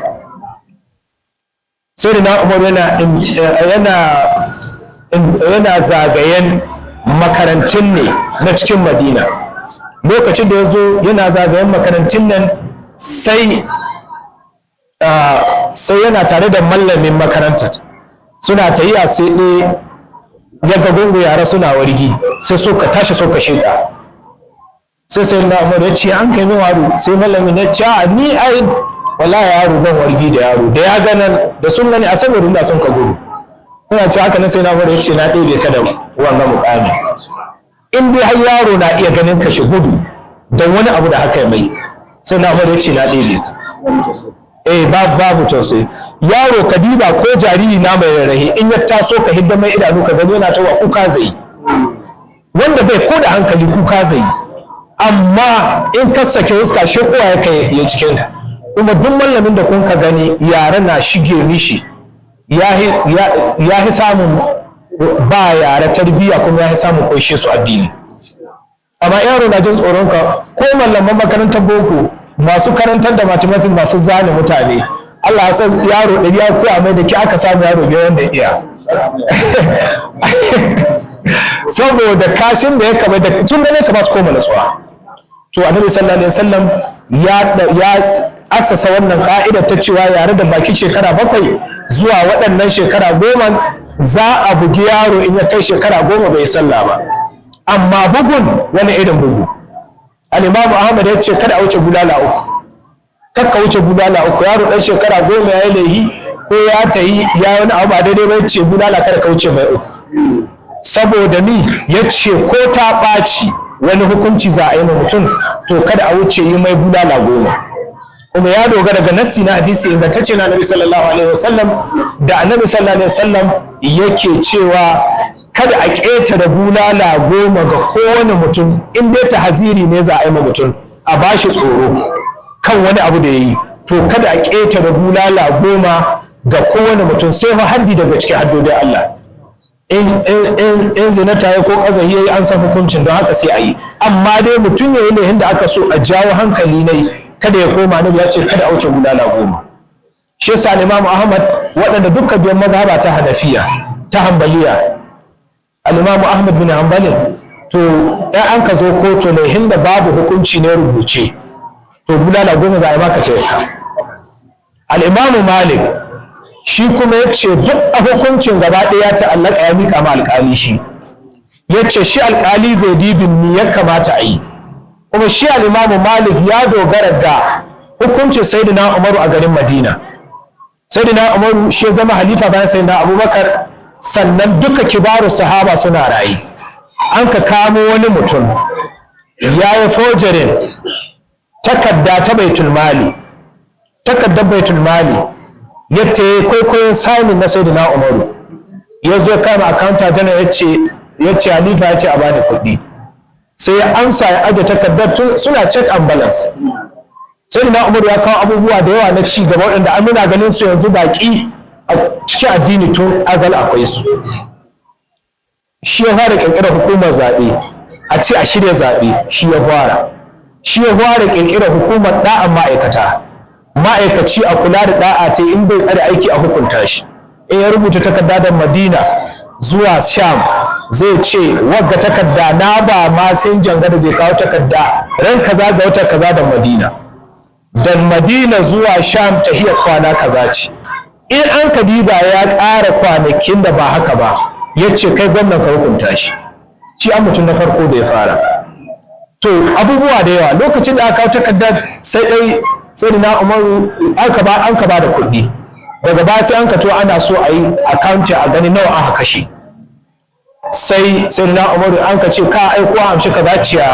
Sai da na Umar yana zagayen makarantun ne na cikin Madina. Lokacin da ya zo yana zagayen makarantun nan sai yana tare da mallamin makarantar suna tahiya sai ɗaya ya ga gungu yara suna wargi sai suka tashi suka shiga. Sai na Umar ya ce an kai min waru sai mallamin ya ce ni ai wallahi yaro ban wargi da yaro da ya ganan da sun gani a saboda inda sun ka gudu suna ce haka nan sai na fara yace na ɗebe ka da wannan mukami in dai har yaro na iya ganin ka shi gudu don wani abu da haka mai sai na fara yace na ɗebe ka babu tausayi yaro ka diba ko jariri na mai rarrahe in ya taso ka hidda mai idanu ka gani yana tawa kuka zai wanda bai ko da hankali kuka zai amma in ka sake huska shi kowa ya kai ya cikin ka kuma duk mallamin da kun ka gani yara na shige mishi ya hi samun ba yara tarbiyya kuma ya hi samun koishe su addini. Amma yaro na jin tsoron ka ko mallaman makarantar boko masu karantar da mathematics masu zane mutane Allah ya san yaro ɗari ya koya mai da ki aka samu yaro biyar wanda iya saboda kashin da ya kama da tun gane ka ba su koma natsuwa. To Annabi sallallahu alaihi wasallam ya assasa wannan ka'ida ta cewa yare da baki shekara 7 zuwa waɗannan shekara 10 za a bugi yaro in ya kai shekara 10 bai sallah ba. Amma bugun wani irin bugu? Al-Imam Ahmad ya ce kada a wuce bulala 3. Kakka wuce bulala 3 yaro dan shekara 10 ya yi laihi ko ya tayi ya wani abu ba daidai ba ya ce bulala kada ka wuce mai 3. Saboda ni ya ce ko ta ɓaci wani hukunci za a yi ma mutum to kada a wuce yi mai bulala 10. Kuma ya dogara ga nassi na hadisi ingantacce na Annabi sallallahu alaihi wasallam da Annabi sallallahu alaihi wasallam yake cewa kada a ƙetare bulala 10 ga kowane mutum in dai tahziri ne za a yi ma mutum a bashi tsoro kan wani abu da yayi to kada a ƙetare bulala 10 ga kowane mutum sai fa haddi daga cikin haddodin Allah. in zina ta yi ko ƙazahi yayi an san hukuncin don haka sai a yi amma dai mutum yayi ne inda aka so a jawo hankali ne kada ya koma Annabi ya ce kada a wuce bulala 10. Shi yasa Imam Ahmad waɗanda dukkan biyan mazhaba ta Hanafiya ta Hanbaliya al-Imam Ahmad bin Hanbali to ɗan an ka zo kotu ne hinda babu hukunci ne rubuce to bulala 10 za a yi maka ce ka. Al-Imam Malik shi kuma ya ce duk a hukuncin gaba ɗaya ta allaka ya miƙa ma alƙali shi ya ce shi alƙali zai dibin ni ya kamata a yi kuma shi al-Imam Malik ya dogara ga hukuncin Sayyidina Umaru a garin Madina. Sayyidina Umaru shi ya zama halifa bayan Sayyidina Abubakar sannan duka kibaru sahaba suna rayi. An ka kamo wani mutum ya yi fojarin takarda ta Baitul Mali takardar baitul mali yadda ya kwaikwayon sanin na sayyidina umaru ya zo kama akawunta janar ya ce halifa ya ce a bani kuɗi sai ya amsa ya aje takardar suna check and balance sayyidina umaru ya kawo abubuwa da yawa na ci gaba waɗanda an muna ganin su yanzu baƙi a cikin addini tun azal akwai su. Shi ya fara ƙirƙirar hukumar zaɓe a ce a shirya zaɓe shi ya fara ƙirƙirar hukumar ɗa'an ma'aikata ma'aikaci a kula da ɗa'a ta in bai tsare aiki a hukunta shi. In ya rubuta takarda da Madina zuwa Sham zai ce wagga takarda na ba ma sun janga da zai kawo takarda ran kaza ga wata kaza da Madina dan Madina zuwa Sham tahiyar kwana kaza ce. In an kadiba ya ƙara kwanakin da ba haka ba ya ce kai gwamnan ka hukunta shi an mutum na farko da ya fara. To abubuwa da yawa lokacin da aka kawo takardar sai na Umaru an ka ba da kuɗi daga baya sai an ka to ana so a yi accounting a gani nawa aka kashe sai na Umaru an ka ce ka aiko amshi ka zaciya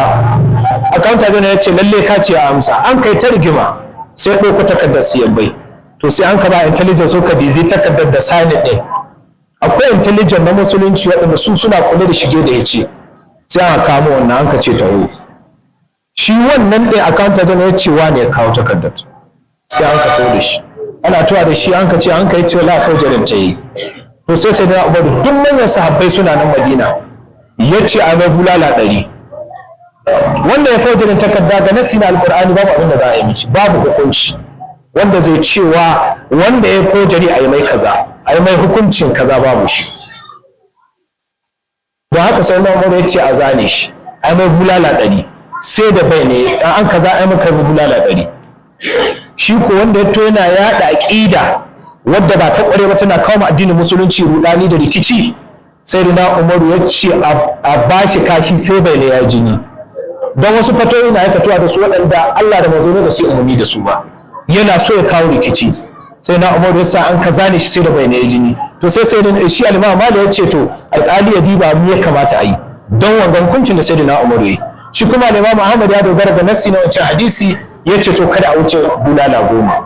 accountant ya ce lalle ka ce amsa an kai ta rigima sai ɗauko takardar siyan bai to sai an ka ba intelligence so ka bibi takardar da sign ɗin. Akwai intelligent na musulunci waɗanda su suna kula da shige da yace sai aka kama wannan an ka ce taho shi wannan ɗin accountant ya ce wane ya kawo takardar sai an ka taho da shi ana tuwa da shi an ka ce an ka yi cewa la faujarin ta yi to sai da Umaru duk manyan sahabbai suna nan Madina ya ce a mai bulala 100 wanda ya faujarin takarda ga nasi na alƙur'ani babu abin da za a yi mishi babu hukunci wanda zai cewa wanda ya faujari a yi mai kaza a yi mai hukuncin kaza babu shi. Don haka sai na Umaru ya ce a zane shi a yi mai bulala 100 sai da bai ne an kaza a yi maka bulala 100. Shi ko wanda ya to yana yaɗa aƙida wadda ba ta ƙware ba tana kawo addinin musulunci rudani da rikici sai da Umaru ya ce a bashi kashi sai bai ne ya jini. Don wasu fatoyi na aikatuwa da su waɗanda Allah da manzo ba su yi umarni da su ba yana so ya kawo rikici sai na Umaru ya sa an ka zane shi sai da bai ne ya jini. To sai shi al-Imam Malik ya ce to alƙali ya diba mu ya kamata a yi don wanga hukuncin da sai da na Umaru ya yi. Shi kuma al-Imam Ahmad ya dogara da nassi na wancan hadisi ya ce to kada a wuce bulala 10.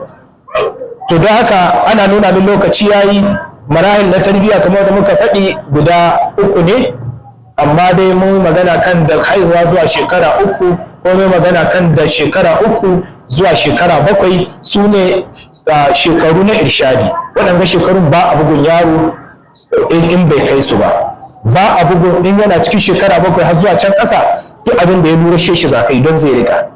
To don haka ana nuna min lokaci yayi marahil na tarbiyya kamar da muka faɗi guda 3 ne amma dai mun magana kan da haihuwa zuwa shekara 3 ko mai magana kan da shekara 3 zuwa shekara 7 su ne shekaru na irshadi. Waɗanda shekarun ba a bugun yaro in bai kai su ba a bugun in yana cikin shekara 7 har zuwa can ƙasa duk abin da ya lura shi za ka yi don zai rika.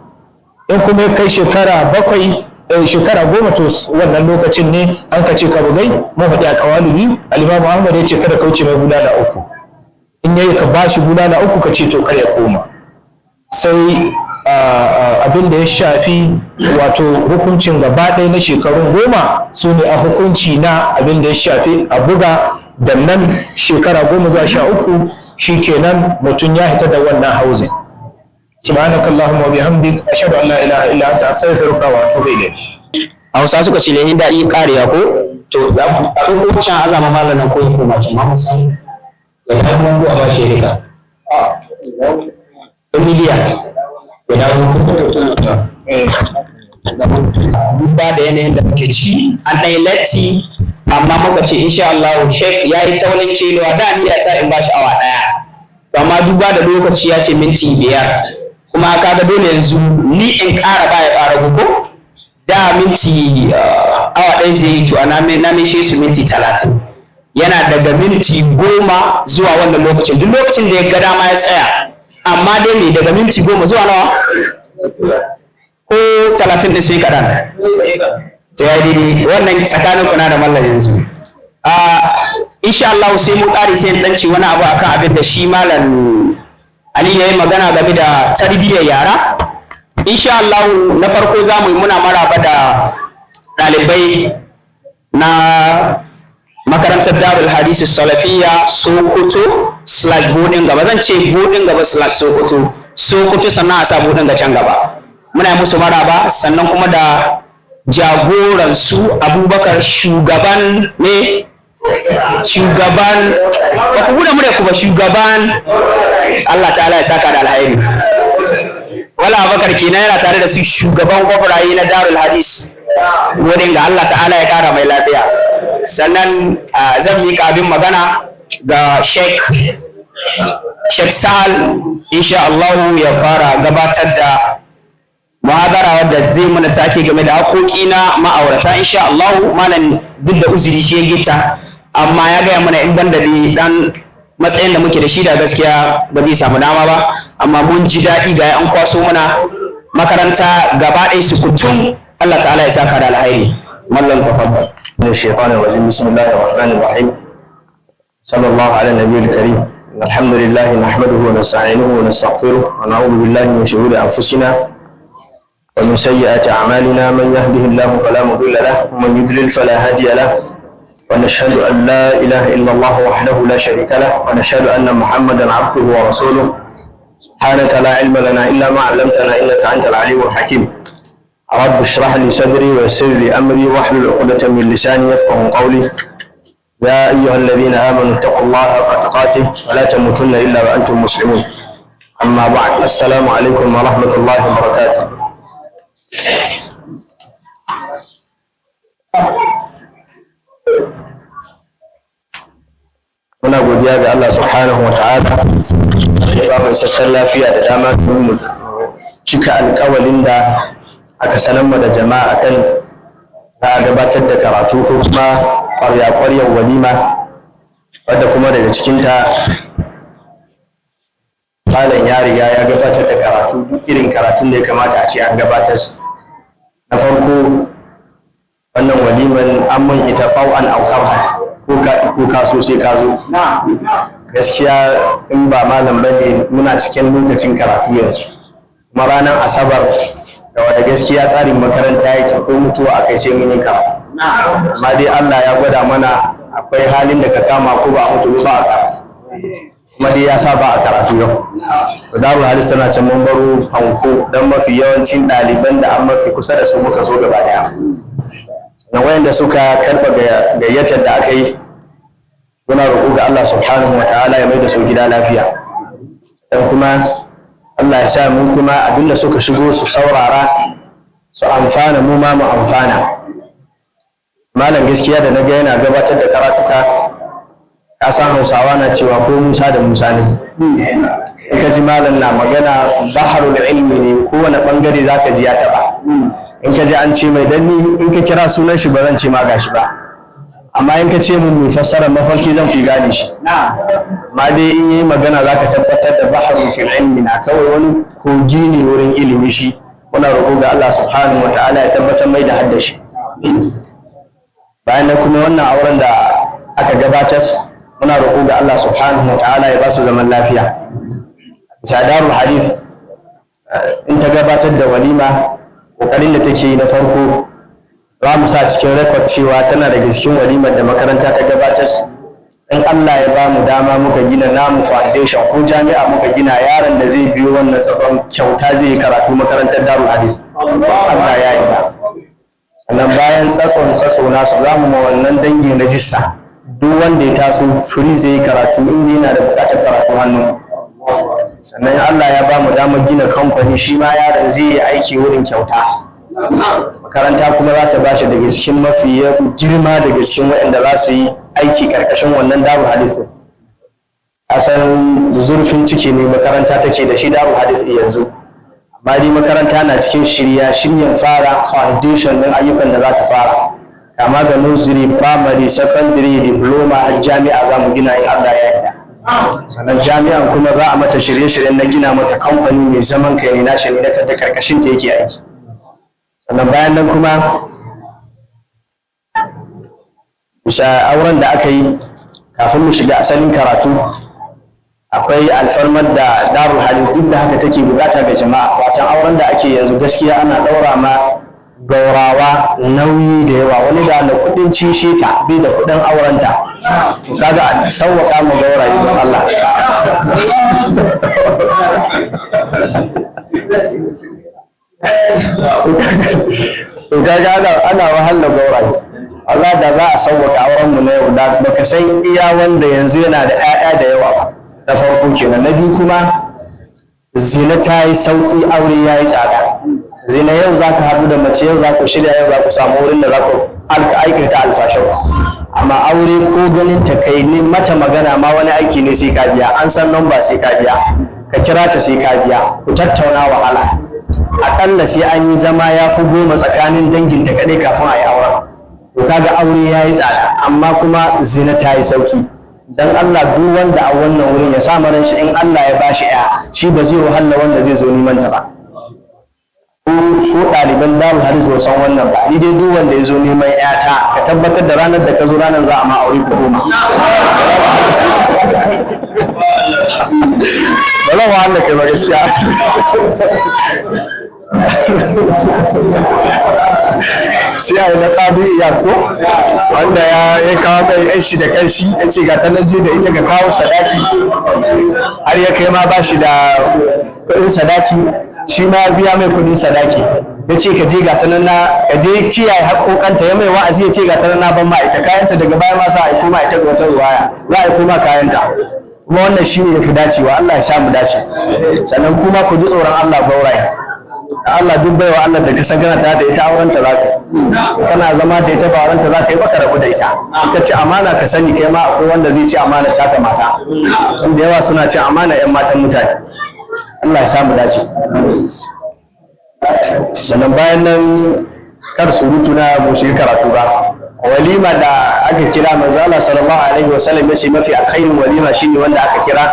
In kuma ya kai shekara 7 shekara 10 to wannan lokacin ne an ka ce ka bugai mun faɗi a kawaluli al-Imam Ahmad ya ce kada kauce mai bulala 3 in yayi ka bashi bulala 3 ka ce to kar ya koma. Sai abin da ya shafi wato hukuncin gaba ɗaya na shekarun 10 su ne a hukunci na abin da ya shafi a buga da nan shekara 10 zuwa 13 shikenan mutum ya hita da wannan hauzin. Subhanaka Allahumma wa bihamdik ashhadu an la ilaha illa anta astaghfiruka wa atubu ilayk. Hausa suka ce lehin daɗi ƙariya ko to hukuncin azama malamin ko ko mace ma musan ya kai mun a ba shi rika miliyan guda ba da yanayin da muke ci an ɗaya latti amma muka ce insha Allah Sheikh ya yi taunin cewa da ni ta in ba shi awa ɗaya amma duba da lokaci ya ce minti 5 kuma kaga dole yanzu ni in ƙara ba ya ƙara gugu da minti awa ɗaya zai yi to na mishe su minti 30 yana daga minti 10 zuwa wannan lokacin duk lokacin da ya ga dama ya tsaya amma dai ne daga minti 10 zuwa nawa ko 30 da shi kaɗan ta yi wannan tsakanin kuna da mallan yanzu insha Allah sai mu ƙari sai dan ci wani abu akan abin da shi malam Ali yayi magana game da tarbiyyar yara. Insha Allah na farko zamu yi muna maraba da ɗalibai na makarantar Darul Hadith Salafiyya Sokoto/Bodin gaba zan ce Bodin gaba/Sokoto Sokoto sannan a sa Bodin ga can gaba. Muna yi musu maraba sannan kuma da jagoran su Abubakar shugaban ne shugaban ba ku buɗe murya ku ba shugaban Allah ta'ala ya saka da alhairi wala Abubakar kenan yana tare da su shugaban gwabarayi na Darul Hadith wurin ga Allah ta'ala ya kara mai lafiya. Sannan zan miƙa abin magana ga Sheikh Sa'al insha Allah ya fara gabatar da muhadara wadda zai mana take game da haƙoƙi na ma'aurata insha Allah. Malam duk da uzuri shi ya gita amma ya gaya mana in ban da dan matsayin da muke da shi da gaskiya ba zai samu dama ba, amma mun ji daɗi ga an kwaso mana makaranta gaba ɗaya su kutum. Allah ta'ala ya saka da alhairi. Mallam tafaddal. من الشيطان الرجيم بسم الله الرحمن الرحيم صلى الله على النبي الكريم الحمد لله نحمده ونستعينه ونستغفره ونعوذ بالله من شرور أنفسنا ومن سيئات أعمالنا من يهده الله فلا مضل له ومن يضلل فلا هادي له ونشهد أن لا إله إلا الله وحده لا شريك له ونشهد أن محمدا عبده ورسوله سبحانك لا علم لنا إلا ما علمتنا إنك أنت العليم الحكيم رب اشرح لي صدري ويسر لي امري واحلل عقدة من لساني يفقهوا قولي يا ايها الذين امنوا اتقوا الله حق تقاته ولا تموتن الا وانتم مسلمون اما بعد السلام عليكم ورحمة الله وبركاته. muna godiya ga Allah subhanahu wa ta'ala ya ba mu isasshen lafiya da dama domin mu cika alƙawalin da aka sanar da jama'a kan za a gabatar da karatu ko kuma ƙwarya-ƙwaryar walima wadda kuma daga cikinta malam ya riga ya gabatar da karatu duk irin karatun da ya kamata a ce an gabatar. Na farko wannan waliman an mun ita ɓau'an aukarha ko ka so sai ka zo. Gaskiya in ba malam bane muna cikin lokacin karatu yanzu kuma ranar asabar da wanda gaskiya tsarin makaranta yake ko mutuwa a kai sai mun yi karatu. Amma dai Allah ya gwada mana akwai halin da ka kama ko ba a mutu ba a karatu, kuma dai ya sa ba a karatu yau. To Darul Hadis tana can mun baro fanko don mafi yawancin ɗaliban da an mafi kusa da su muka zo gaba ɗaya. Sannan wayanda suka karɓa gayyatar da aka yi muna roƙo ga Allah subhanahu wa ta'ala ya mai da su gida lafiya. Dan kuma Allah ya sa mu kuma abinda suka shigo su saurara su amfana mu ma mu amfana. Malam gaskiya da naga yana gabatar da karatuka ka san Hausawa na cewa ko Musa da Musa ne. In ka ji malam na magana baharul ilmi ne, kowane bangare zaka ji ya taba. In ka ji an ce mai danni in ka kira sunan shi ba zan ce ma gashi ba, amma in ka ce mun mai fassara mafarki zan fi gane shi. Amma dai in yi magana za ka tabbatar da baharun fil ilmi na kawai wani kogi ne wurin ilimi shi. Muna roƙo ga Allah subhanahu wa ta'ala ya tabbatar mai da haddashi. Bayan nan kuma wannan auren da aka gabatar muna roƙo ga Allah subhanahu wa ta'ala ya ba su zaman lafiya. Bisa Darul Hadis in ta gabatar da walima ƙoƙarin da take yi na farko za mu sa cikin rekod cewa tana daga cikin walimar da makaranta ta gabatar. In Allah ya ba mu dama muka gina namu foundation ko jami'a muka gina, yaron da zai biyo wannan tsafan kyauta zai yi karatu makarantar Darul Hadis. Allah ya yi ba. Sannan bayan tsatso nasu za mu ma wannan dangin rajista, duk wanda ya taso free zai yi karatu inda yana da buƙatar karatu hannu. Sannan Allah ya ba mu damar gina kamfani, shi ma yaron zai yi aiki wurin kyauta. Makaranta kuma za ta ba shi daga cikin mafi girma daga cikin waɗanda za su yi aiki ƙarƙashin wannan Darul Hadis. A san zurfin ciki ne makaranta take da shi Darul Hadis yanzu, amma dai makaranta na cikin shiryen fara foundation ɗin ayyukan da za ta fara, kama ga nursery, primary, secondary, diploma har jami'a za mu gina in Allah ya yarda. Sannan jami'an kuma za a mata shirye-shiryen na gina mata kamfani mai zaman kai ne nashi ne da ƙarƙashin ta yake aiki. Sannan bayan nan kuma bisa auren da aka yi kafin mu shiga asalin karatu akwai alfarmar da Darul Hadis duk da haka take bukata ga jama'a. Watan auren da ake yanzu gaskiya ana ɗaura ma gaurawa nauyi da yawa, wani da kuɗin cishe ta bai da kuɗin aurenta. To kaga sauwaƙa mu gauraye don Allah. To kaga ana wahalar gauraye. Allah da za a sauwaka auren mu na yau da baka san iya wanda yanzu yana da 'ya'ya da yawa ba. Na farko kenan. Na biyu kuma zina ta yi sauƙi, aure ya yi tsada. zina yau za ka haɗu da mace, yau za ku shirya, yau za ku samu wurin da za ku aikata alfashin. Amma aure ko ganin ta kai ne mata magana ma wani aiki ne sai ka biya, an san namba sai ka biya, ka kira ta sai ka biya, ku tattauna wahala. Aƙalla sai an yi zama ya fi 10 tsakanin dangin ta kaɗai kafin a yi auren. To kaga aure ya yi tsada, amma kuma zina ta yi sauki. Dan Allah duk wanda a wannan wurin ya sa ran shi in Allah ya bashi ya, shi ba zai wahala wanda zai zo neman ta ba. Ko ɗaliban darul hadis ba san wannan ba, ni dai duk wanda ya zo neman ƴata ka tabbatar da ranar da ka zo ranar za a ma aure ko goma. Ba zan wahala kai ba gaskiya. Sai a yi na ƙabi ya ko wanda ya kawo mai yan shi da kanshi ya ce ga ta nan je da ita ga kawo sadaki, har ya kai ma ba shi da kuɗin sadaki, shi ma biya mai kuɗin sadaki, ya ce ka je ga ta nan na ka dai kiyaye haƙoƙanta, ya mai wa'azi ya ce ga ta nan na ban ma ita kayanta, daga baya ma za a yi koma ita ga wata ruwaya za a yi koma kayanta. Kuma wannan shi ne ya fi dacewa, Allah ya sha mu dace. Sannan kuma ku ji tsoron Allah gauraye. Allah duk baiwa Allah da ka san kana ta da ita auren ta zaka, kana zama da ita ba auren ta zaka yi baka rabu da ita. Ka ci amana ka sani kai ma akwai wanda zai ci amana ta ka mata, da yawa suna cin amana ƴan matan mutane. Allah ya samu dace. Sannan bayan nan kar surutu na mu shi karatu ba, walima da aka kira manzo Allah sallallahu alaihi wasallam yace mafi alkhairin walima shine wanda aka kira,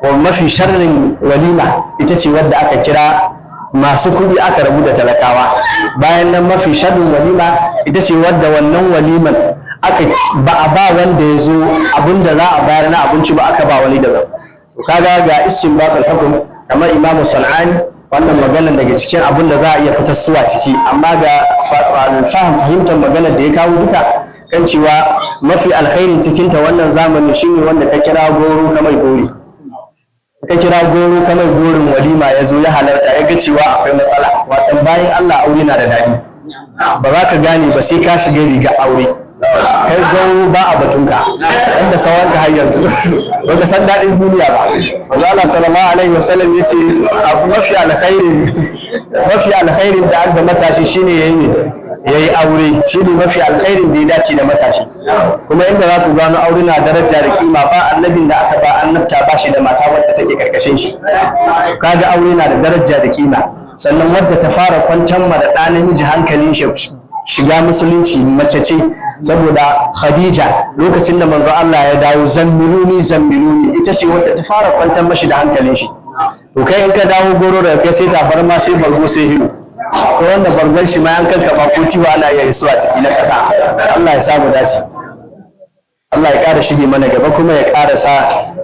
wa mafi sharrin walima ita ce wanda aka kira masu kuɗi aka rabu da talakawa. Bayan nan mafi sharrin walima ita ce wadda wannan waliman ba a ba wanda ya zo abinda za a bayar na abinci ba, aka ba wani daban. To kaga ga istinbatul hukm kamar Imam Sanani, wannan maganar daga cikin abin da za a iya fitar suwa ciki, amma ga fahimtar maganar da ya kawo duka kan cewa mafi alkhairin cikinta wannan zamani shine wanda ka kira goro kamar gori. Ka kira goro kamar gorin walima ya zo ya halarta, ya ga cewa akwai matsala. Watan bayan Allah aure na da daɗi, ba za ka gane ba sai ka shiga riga aure. Kai goro ba a batunka, wanda sauran ka har yanzu ba ka san daɗin duniya ba. Manzo Allah sallallahu alaihi wasallam ya ce mafi alkhairin da aka matashi shine yayi aure, shine mafi alkhairin da ya dace da matashi. Kuma inda za ku gano aure na daraja da kima, ba annabin da aka ba annabta ba shi da mata wadda take karkashin shi. Kaga aure na da daraja da kima. Sannan wadda ta fara kwantar ma da ɗa namiji hankalin shi shiga musulunci mace ce, saboda Khadija lokacin da manzo Allah ya dawo zammiluni ita ce wadda ta fara kwantar mashi da hankalin shi. To kai in ka dawo goro da kai sai ta bar ma sai bargo sai hiru, ko wanda bargon shi ma yankan ka ba ko tiwa ana iya hisuwa ciki na kasa. Allah ya samu dace, Allah ya ƙara shige mana gaba, kuma ya ƙara sa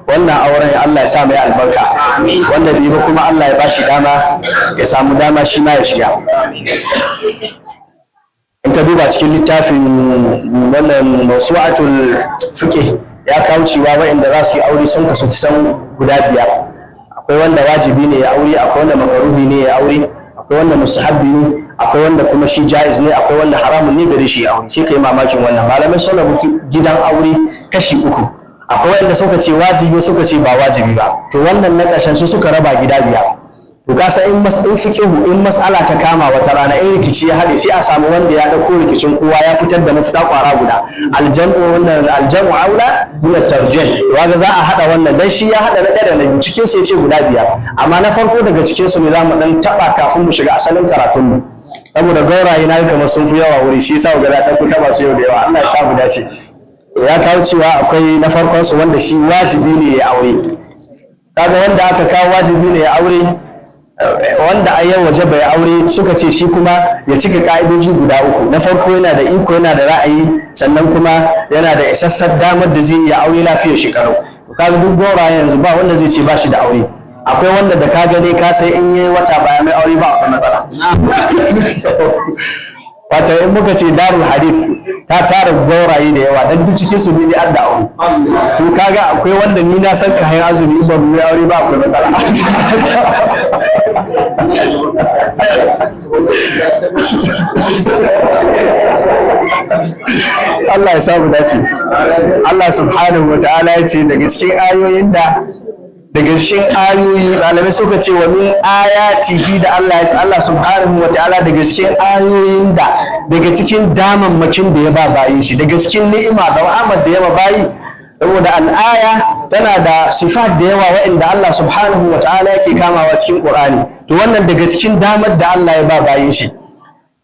wannan auren Allah ya sa mai albarka, wanda bai ba kuma Allah ya bashi dama ya samu dama shi ma ya shiga. In ka duba cikin littafin wannan mawsu'atul fiqh ya kawo cewa waɗanda za su yi aure sun kasu kusan guda 5. Akwai wanda wajibi ne ya aure, akwai wanda makaruhi ne ya aure, akwai wanda mustahabbi ne, akwai wanda kuma shi jaiz ne, akwai wanda haramun ne gare shi ya aure. Sai kai mamakin wannan. Malamai sun rabu gidan aure kashi 3. Akwai wanda suka ce wajibi, suka ce ba wajibi ba. To wannan na ƙarshen su suka raba gida 5. To kasa in fiqhu in mas'ala ta kama wata rana in rikici ya haɗe, sai a samu wanda ya ɗauko rikicin kowa ya fitar da mafita kwara guda. Aljamu aula min at-tarjih. Waga za a haɗa wannan dan shi ya haɗa na ɗaya da na biyu, cikin su yace guda 5. Amma na farko daga cikin su ne za mu dan taba kafin mu shiga asalin karatun mu. Saboda gauraye na kamar sun fi yawa wuri, shi yasa ga da ku taba su yau da yawa. Allah ya sa mu dace. Ya kawo cewa akwai na farkon su wanda shi wajibi ne ya aure. Kaga wanda aka kawo wajibi ne ya aure, wanda a yau waje bai aure suka ce shi kuma ya cika ka'idoji guda 3. Na farko yana da iko, yana da ra'ayi, sannan kuma yana da isassar damar da zai iya aure lafiyar shekaru. Kaga duk gora yanzu ba wanda zai ce ba shi da aure. Akwai wanda da ka gane ka sai in yi wata baya mai aure ba akwai matsala. Wata in muka ce darul hadith ta tara gauraye da yawa, dan duk cikin su ne da aure. To kaga akwai wanda ni na san ka hayar azumi ba mu aure ba akwai matsala. Allah ya samu dace. Allah subhanahu wa ta'ala ya ce daga cikin ayoyin da daga cikin ayoyi malamai suka ce wa min ayatihi da Allah subhanahu wa ta'ala daga cikin ayoyin da daga cikin damammakin da ya ba bayin shi daga cikin ni'ima da rahmat da ya ba bayi saboda al'aya tana da sifat da yawa waɗanda Allah subhanahu wa ta'ala yake kamawa cikin Qur'ani to wannan daga cikin damar da Allah ya ba bayin shi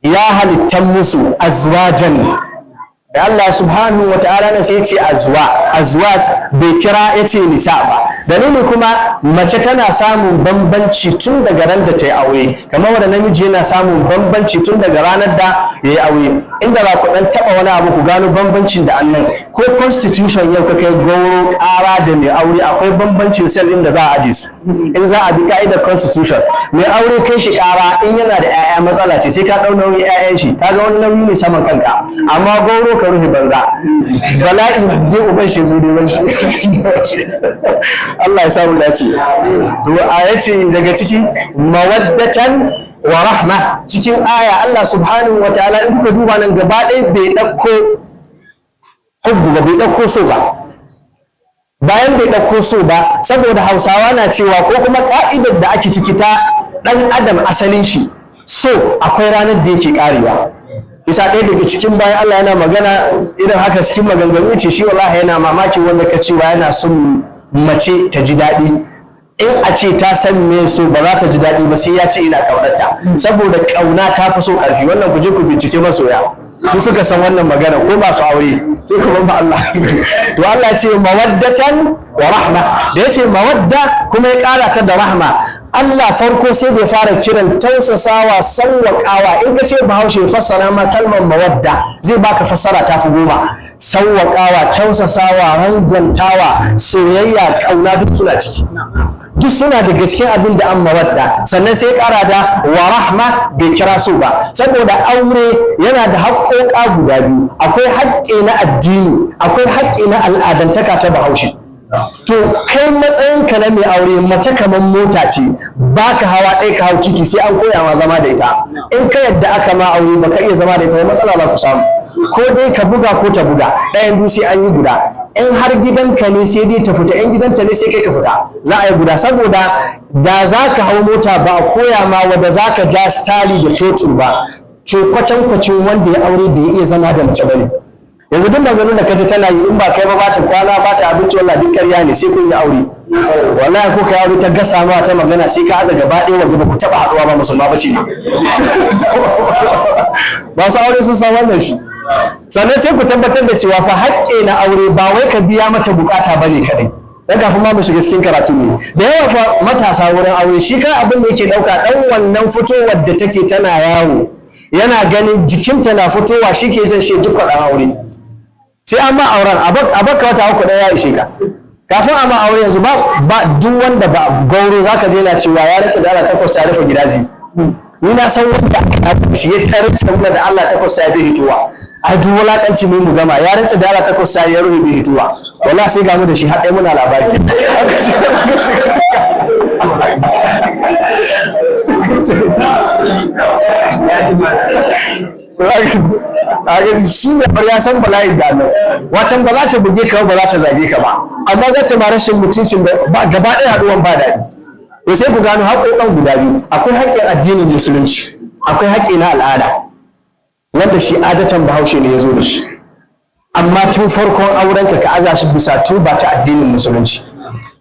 ya halittan musu azwajan da Allah subhanahu wa ta'ala ne sai ya ce azwaj bai kira ya ce nisa ba dalili kuma mace tana samun bambanci tun daga ran da ta yi aure kamar wanda namiji yana samun bambanci tun daga ranar da ya yi aure inda za ku dan taba wani abu ku gano bambancin da annan ko constitution yau ka kai goro ƙara da mai aure akwai bambancin sel din da za a aje su in za a bi ka'idar constitution mai aure kai shi ƙara in yana da 'ya'ya matsala ce sai ka ɗau nauyin 'ya'yan shi kaga wani nauyi ne saman kanka amma goro ka rufe banza bala'i ne uban shi zo ne Allah ya samu dace to a yace daga ciki mawaddatan wa rahma cikin aya Allah subhanahu wa ta'ala in kuka duba nan gaba ɗaya bai ɗauko hubbu ba bai ɗauko so ba bayan bai ɗauko so ba saboda Hausawa na cewa ko kuma ka'idar da ake ciki ta ɗan adam asalin shi so akwai ranar da yake ƙarewa bisa ɗaya daga cikin bayan Allah yana magana irin haka cikin maganganu ce shi wallahi yana mamaki wanda ka cewa yana son mace ta ji daɗi in a ce ta san me so ba za ta ji daɗi ba sai ya ce ina ƙaunarta saboda ƙauna ta fi so ƙarfi wannan ku je ku bincike masoya su suka san wannan magana ko ba su aure sai ku ban ba Allah to Allah ya ce mawaddatan wa rahma da ya ce mawadda kuma ya ƙara ta da rahma Allah farko sai da ya fara kiran tausasawa sawwaƙawa in ka ce Bahaushe fassara ma kalmar mawadda zai baka fassara ta fi 10 sawwaƙawa tausasawa rangwantawa soyayya ƙauna duk suna ciki duk suna da gaske abin da an mawadda sannan sai ƙara da wa rahma bai kira su ba saboda aure yana da haƙƙoƙa guda biyu akwai haƙƙi na addini akwai haƙƙi na al'adantaka ta Bahaushe to kai matsayinka na mai aure mace kamar mota ce ba ka hawa ɗaya ka hau ciki sai an koya ma zama da ita in ka yadda aka ma aure ba ka iya zama da ita matsala ba ku samu ko dai ka buga ko ta buga ɗayan biyu sai an yi guda in har gidanka ne sai dai ta fita in gidanta ne sai kai ka fita za a yi guda saboda da za ka hau mota ba a koya ma wanda za ka ja stali da totul ba to kwatankwacin wanda ya aure bai iya zama da mace ba ne yanzu duk maganganun da kaji tana yi in ba kai ba ba ta kwana ba ta abinci wallahi duk ƙarya ne sai kun yi aure wallahi ko kai aure ta gasa ma ta magana sai ka aza gaba ɗaya wanda ba ku taɓa haɗuwa ba musulma ba shi masu aure sun san wannan shi sannan sai ku tabbatar da cewa fa haƙƙi na aure ba wai ka biya mata bukata bane kadai dan kafin ma mu shiga cikin karatu ne da yawa fa matasa wurin aure shi kan abin da yake ɗauka ɗan wannan fitowar da take tana yawo yana ganin jikinta na fitowa shi ke jan shi dukkan ɗan aure sai an ma auren a baka wata uku ɗaya ya ishe ka kafin a ma aure yanzu ba duk wanda ba gauro zaka je na cewa ya rata da Allah takwas ta rufe gidaje ni na san wanda shi ya tarce mu da Allah takwas ta bi hituwa a duk wulakanci mu gama ya rata da Allah takwas ta ya rufe bi hituwa wallahi sai ga mu da shi har dai muna labari shi ne ya san bala'in da nan watan ba za ta buge ka ba za ta zage ka ba amma za ta ma rashin mutuncin ba gaba ɗaya haɗuwan ba daɗi to sai ku gano haƙoƙan guda biyu akwai haƙƙin addinin musulunci akwai haƙƙi na al'ada wanda shi adatan Bahaushe ne ya zo da shi amma tun farkon aurenka ka aza shi bisa tuba ta addinin musulunci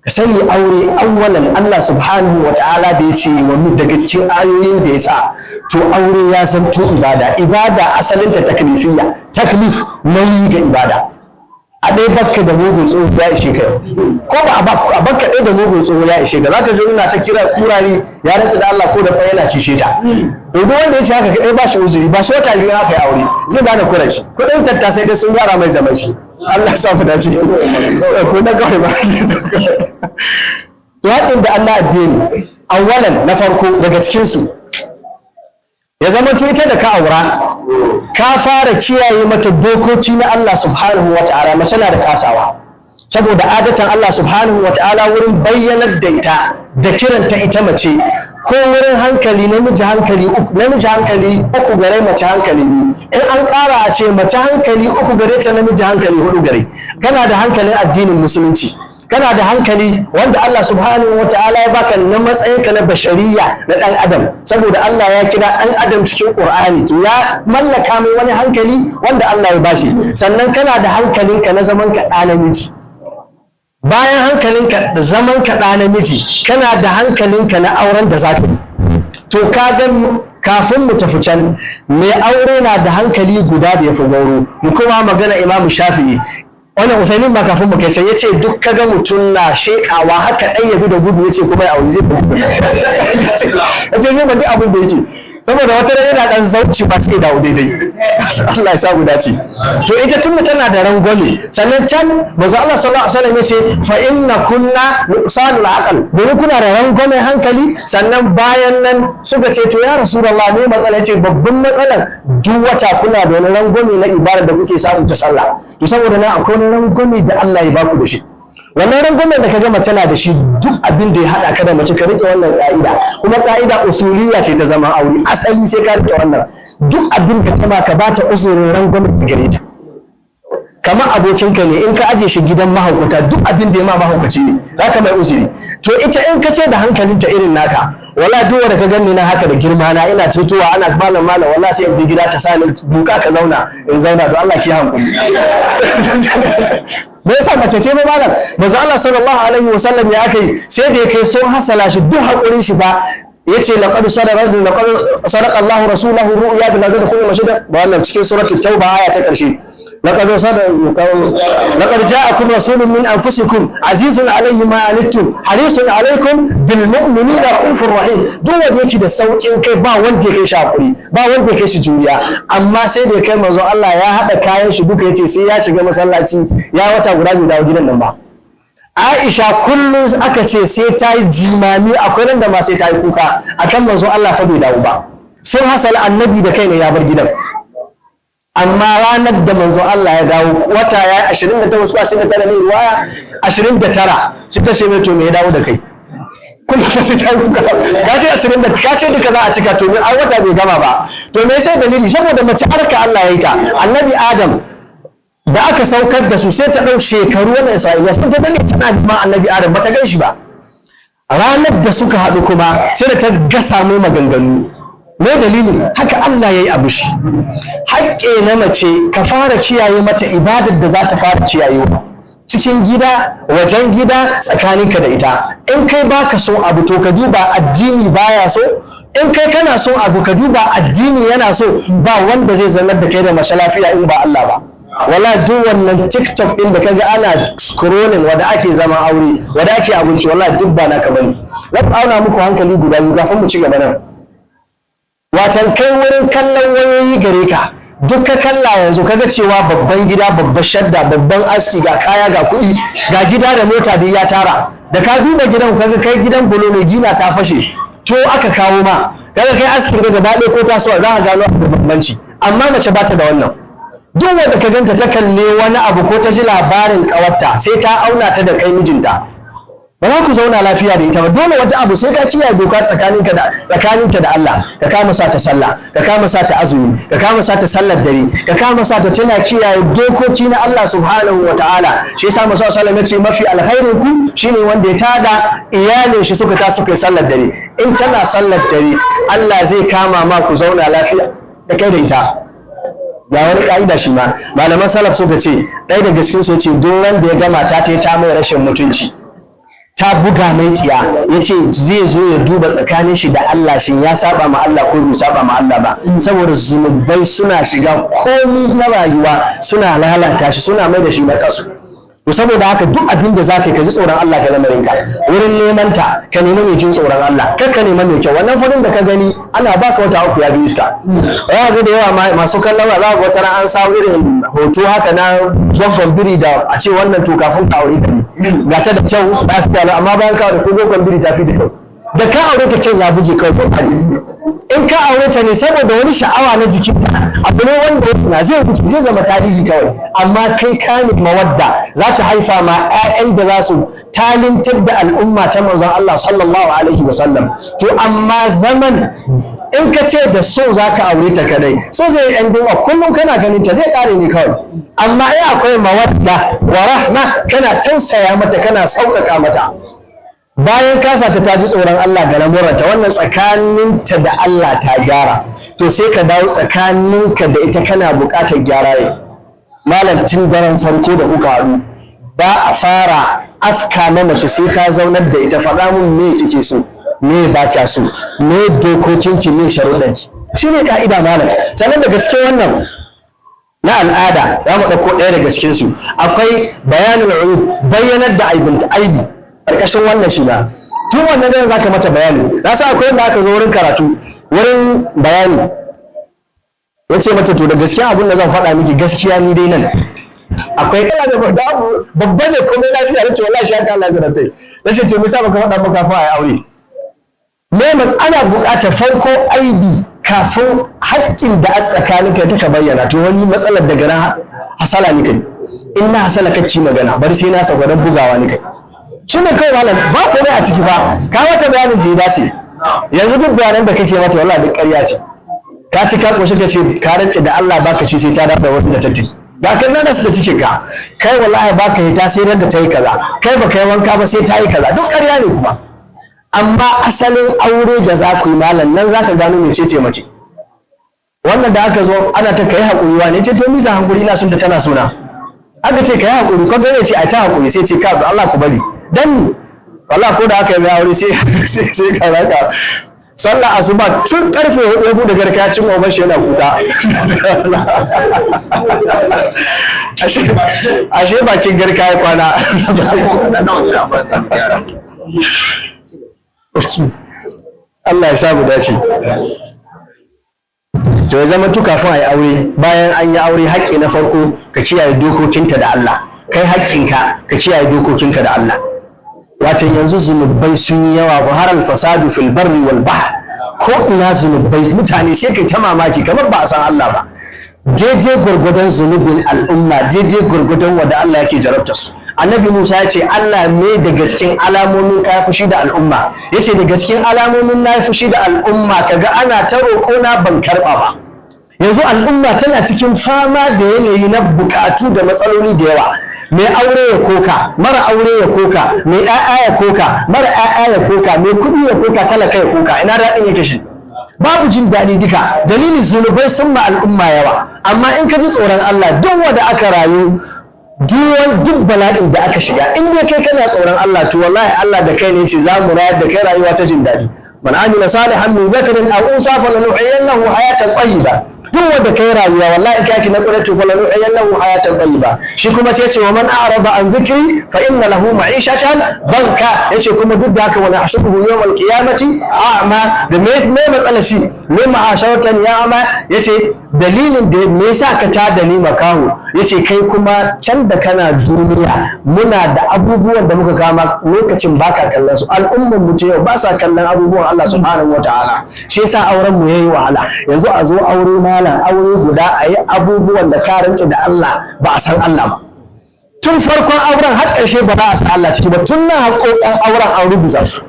ka sani aure awwalan Allah subhanahu wa ta'ala da ya ce wani daga cikin ayoyin da ya sa to aure ya zanto ibada asalinta taklifiyya taklif nauyi ga ibada a ɗaya bakka da mugun tsoho ya ishe ka ko ba a bakka ɗaya da mugun tsoho ya ishe ka za ka zo ina ta kira kurari ya rantsa da Allah ko da fa yana cishe ta to duk wanda ya ce haka kai ba shi uzuri ba shi wata biyu aka yi aure zai gane kuranci kuɗin tattasai dai sun gyara mai zaman shi Allah ya sa mu dace ko na kawai ba to haɗin da Allah addini awwalan na farko daga cikin su ya zama to ita da ka aura ka fara kiyaye mata dokoki na Allah subhanahu wa ta'ala mace na da kasawa saboda adatan Allah subhanahu wa ta'ala wurin bayyanar da ita da kiranta ita mace ko wurin hankali namiji hankali uku gare mace hankali in an ƙara a ce mace hankali uku gare ta namiji hankali 4 gare kana da hankalin addinin musulunci kana da hankali wanda Allah subhanahu wa ta'ala ya baka na matsayinka na bashariya na dan adam, saboda Allah ya kira dan adam cikin Qur'ani, to ya mallaka mai wani hankali wanda Allah ya bashi. Sannan kana da hankalinka na zaman ka ɗa namiji, bayan hankalinka da zaman ka ɗa namiji kana da hankalinka na auren da zaka yi. To ka ga kafin mu tafi can, mai aure na da hankali guda da ya fi gauro. Mu kuma magana Imam Shafi'i, wannan Usaimin ba kafin mu kai can yace duk kaga mutum na shekawa haka ɗan ya bi da gudu yace kuma ya aure zai yace zai ba duk abin da yake, saboda wata ran yana dan zauci ba sai dawo daidai. Allah ya sa mu dace. To ita tun tana da rangwame. Sannan can manzo Allah sallallahu alaihi wasallam yace fa inna kunna nuqsanul aql, domin kuna da rangwame hankali. Sannan bayan nan suka ce to ya rasulullah ne matsala, yace babban matsalar duk wata kuna da wani rangwame na ibada da kuke samu ta sallah. To saboda nan akwai wani rangwame da Allah ya baku da shi. Wannan rangwamen da ka gama tana da shi, duk abin da ya haɗa ka da mace ka rike wannan ƙa'ida, kuma ƙa'ida usuliyya ce ta zama aure, asali sai ka rike wannan. Duk abin da ta maka ba ta uzurin rangwamen da gare ta. Kamar abokinka ne in ka aje shi gidan mahaukata, duk abin da ya ma mahaukaci ne za ka mai uzuri. To ita in ka ce da hankalinta irin naka, wala duk wanda ka gani na haka da girma na ina cewa ana malam wala sai in je gida ta sani duka ka zauna in zauna, don Allah ki hankali. Me yasa mace ce ba malam? Manzo Allah sallallahu alaihi wasallam ya kai sai da ya kai sun hasala shi duk hakurin shi fa, yace laqad sadaqa Allahu rasulahu ru'ya bil ladhi khulul masjid, wannan cikin suratul tauba aya ta karshe. لقد جاءكم رسول من أنفسكم عزيز عليه ما عنتم حريص عليكم بالمؤمنين رؤوف رحيم. duk wanda yake da saukin kai ba wanda yake shi hakuri, ba wanda yake shi juriya, amma sai da kai manzo Allah ya hada kayan shi duka yace sai ya shiga masallaci ya wata guda bai dawo gidan nan ba. Aisha kullum aka ce sai ta yi jimami, akwai nan da ma sai ta yi kuka akan manzo Allah fa bai dawo ba. Sun hasala annabi da kai ne ya bar gidan. Amma ranar da manzo Allah ya dawo, wata ya 28 ko 29 ne riwaya 29, suka ce mai to me ya dawo da kai kuma ka sai ta kuka, ka ce 20, ka ce duka za a cika, to ai wata bai gama ba. To me yasa dalili? Saboda mace arka Allah ya yi ta. Annabi Adam da aka saukar da su sai ta dau shekaru wannan Isra'ila sun ta dade tana ma Annabi Adam bata gan shi ba. Ranar da suka haɗu kuma sai da ta gasa mai maganganu. Me dalilin? Haka Allah ya yi abu shi. Haƙƙe na mace ka fara kiyaye mata ibadar da za ta fara kiyayewa, cikin gida, wajen gida, tsakaninka da ita. In kai baka son abu to ka duba addini baya so, in kai kana son abu ka duba addini yana so. Ba wanda zai zanar da kai da mace lafiya in ba Allah ba. Wala duk wannan TikTok din da kaga ana scrolling wanda ake zama aure, wanda ake abinci, wallahi duk ba naka bane. Na auna muku hankali guda biyu kafin mu ci gaba nan. Watan kai wurin kallon wayoyi gare ka, duk ka kalla yanzu kaga cewa babban gida, babban shadda, babban aski, ga kaya, ga kuɗi, ga gida da mota da ya tara. Da ka duba gidan kaga kai gidan bulo mai gina ta fashe, to aka kawo ma, kaga kai askin ga gaba ɗaya ko ta so za ka gano da bambanci. Amma mace ba ta da wannan. Duk wanda ka ganta ta kalle wani abu ko ta ji labarin ƙawarta sai ta auna ta da kai mijinta. Ba za ku zauna lafiya da ita ba. Dole wata abu sai ka kiyaye doka tsakaninta da Allah. Ka kama sa ta sallah, ka kama sa ta azumi, ka kama sa ta sallar dare, ka kama sa ta tana kiyaye dokoki na Allah subhanahu wa ta'ala. Shi yasa Musa sallallahu alaihi wasallam ya ce mafi alkhairin ku shine wanda ya tada iyalin shi suka taso kai sallar dare. In tana sallar dare, Allah zai kama ma ku zauna lafiya da kai da ita. Ga wani ka'ida shi ma malaman salaf suka ce ɗaya daga cikin su ce duk wanda ya gama ta mai rashin mutunci, ta buga mai tsiya, ya ce zai zo ya duba tsakanin shi da Allah shin ya saba ma Allah ko bai saba ma Allah ba. Saboda zunubai suna shiga komai na rayuwa, suna lalata shi, suna mai da shi na kasu. To saboda haka duk abin da zaka ka ji tsoron Allah ga lamarin ka. Wurin neman ta ka nemi mai jin tsoron Allah, kar ka nemi mai kyau. Wannan farin da ka gani ana baka wata uku ya bi iska. Za ga da yawa masu kallon za ga wata an samu irin hoto haka na gwamfan biri da a ce wannan to kafin ka aure ka ne. Ga ta da kyau ba su da, amma bayan ka aure ko gwamfan biri ta fi da kyau. Da ka aure ta kyau ya buge kawai. In ka aure ta ne saboda wani sha'awa na jikinta, abu ne wanda ya tuna zai wuce, zai zama tarihi kawai. Amma kai ka ne mawadda za ta haifa ma 'ya'yan da za su talintar da al'umma ta manzon Allah sallallahu alaihi wasallam. To amma zaman in ka ce da so za ka aure ta kadai so zai yan dinga kullum kana ganin ta zai kare ne kawai, amma in akwai mawadda wa rahma kana tausaya mata kana sauƙaƙa mata, bayan ka sa ta ji tsoron Allah ga lamuranta, wannan tsakaninta da Allah ta gyara, to sai ka dawo tsakaninka da ita kana buƙatar gyara ne. Malam tun daren farko da kuka haɗu ba a fara afka na mace sai ka zaunar da ita, faɗa mun me kike so, me ba kya so, me dokokinki, me sharuɗanki, shine ka'ida malam. Sannan daga cikin wannan na al'ada za mu ɗauko ɗaya daga cikin su, akwai bayanin uyub, bayyanar da aibi ƙarƙashin wannan shi na tun wannan zai zaka mata bayani. Na sa akwai wanda aka zo wurin karatu wurin bayani ya ce mata to da gaskiya abin da zan faɗa miki gaskiya ni dai nan akwai kana da babba ne komai lafiya da ce wallahi shi ya Allah zai tai ya ce to me yasa baka faɗa maka fa ai aure me ana buƙatar farko aibi kafin haƙƙin da a tsakaninka ta ka bayyana. To wani matsalar daga na hasala ni kai, in na hasala kake magana bari sai na saka dan bugawa ni kai, shi ne kawai malam, ba komai a ciki ba, ka mata bayanin da ya dace. Yanzu duk bayanan da kake mata wallahi duk ƙarya ce, ka ci ka koshi ka ce ka rance da Allah baka ci sai ta dafa wanda ta tafi, ga kan nan su da cikin ka, kai wallahi baka yi ta sai ran da ta yi kaza, kai baka yi wanka ba sai ta yi kaza, duk ƙarya ne kuma. Amma asalin aure da za ku yi malam nan za ka gano mecece mace. Wannan da aka zo ana ta kai haƙuri wa ne ce to misa haƙuri ina son da tana suna, aka ce kai haƙuri ko gane ce a ta haƙuri sai ce ka Allah ku bari dan wallahi ko da aka yi aure sai ka raka sallah asuba tun karfe 4 ya bude garka cin oban shi yana kuka ashe bakin garka ya kwana. Allah ya samu dace. To ya zama tu kafin a yi aure, bayan an yi aure haƙƙi na farko ka kiyaye dokokinta da Allah, kai haƙƙinka ka kiyaye dokokinka da Allah. Wato yanzu zunubai sun yi yawa, zaharar fasadu fil barri wal bahr, ko ina zunubai, mutane sai kai ta mamaki kamar ba a san Allah ba. Daidai gwargwadon zunubin al'umma, daidai gwargwadon wanda Allah yake jarabta su. Annabi Musa ya ce Allah me daga cikin alamomin ka fushi da al'umma, ya ce daga cikin alamomin na fushi da al'umma kaga ana ta roƙo na ban karɓa ba. Yanzu al'umma tana cikin fama da yanayi na buƙatu da matsaloli da yawa, mai aure ya koka, mara aure ya koka, mai ƴaƴa ya koka, mara ƴaƴa ya koka, mai kuɗi ya koka, talaka ya koka, ina daɗin yake shi? Babu jin daɗi duka, dalilin zunubai sun ma al'umma yawa. Amma in ka ji tsoron Allah, duk wanda aka rayu duk bala'in da aka shiga, in dai kai kana tsoron Allah, to wallahi Allah da kai ne ce za mu rayar da kai rayuwa ta jin daɗi. Man amila salihan min zakarin aw unsa falanuhyiyannahu hayatan tayyiba. Duk wanda kai rayuwa wallahi kai na kure to falanuhyiyannahu hayatan tayyiba. Shi kuma ce wa man a'rada an dhikri fa inna lahu ma'ishatan banka, yace kuma duk da haka wani ashubuhu yawmal qiyamati a'ma. Da me matsalar shi ne ma'asharatan ya ama, yace dalilin da me yasa ka ta da ni makaho, yace kai kuma can da kana duniya muna da abubuwan da muka kama lokacin baka kallon su, al'ummar mu ce yau ba sa kallon abubuwan Allah subhanahu wataala, shi yasa auren mu yayi wahala. Yanzu a zo aure malam, aure guda a yi abubuwan da ka rance da Allah ba a san Allah ba, tun farkon auren har ƙarshe ba za a san Allah ciki ba, tun nan haƙoƙan auren an rubuta su.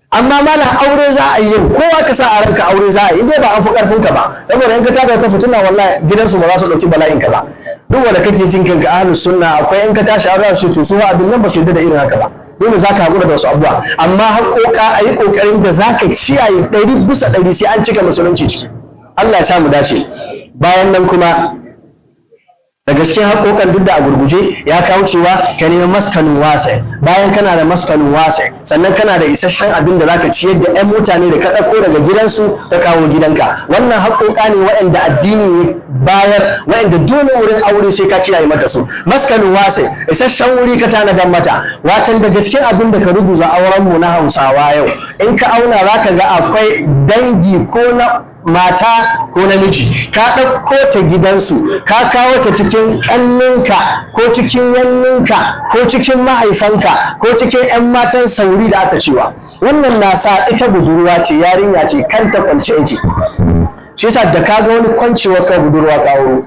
Amma malam aure za a yi yau, kowa ka sa a ranka aure za a yi, dai ba an fi ƙarfin ka ba, saboda in ka tada ka fitina wallahi gidansu ba za su ɗauki bala'in ka ba. Duk wanda kake jin kanka ahlus sunna, akwai in ka tashi aure su to su abin nan ba su yarda da irin haka ba, dole za ka haƙura da wasu abubuwa. Amma haƙoƙa a yi ƙoƙarin da za ka kiyaye 100% sai an cika musulunci ciki. Allah ya sa mu dace. Bayan nan kuma da gaske haƙoƙan duk da a gurguje ya kawo cewa ka nemi maskanin wasa, bayan kana da maskanin wasa sannan kana da isasshen abin da zaka ciyar da 'yan mutane da ka ɗauko daga gidansu ka kawo gidanka. Wannan haƙoƙa ne waɗanda addini bayar, waɗanda dole wurin aure sai ka kiyaye mata su. Maskanin wasa, isasshen wuri ka tanadan mata. Watan da gaske abin da ka rubuta auren mu na Hausawa yau, in ka auna zaka ga akwai dangi ko na mata ko namiji, ka ɗauko ta gidansu ka kawo ta cikin ƙanninka ko cikin yanninka ko cikin mahaifanka ko cikin 'yan matan sauri da aka cewa. Wannan na sa ita budurwa ce, yarinya ce, kanta kwance yake. Shi yasa da ka ga wani kwancewar ka budurwa ka wuro,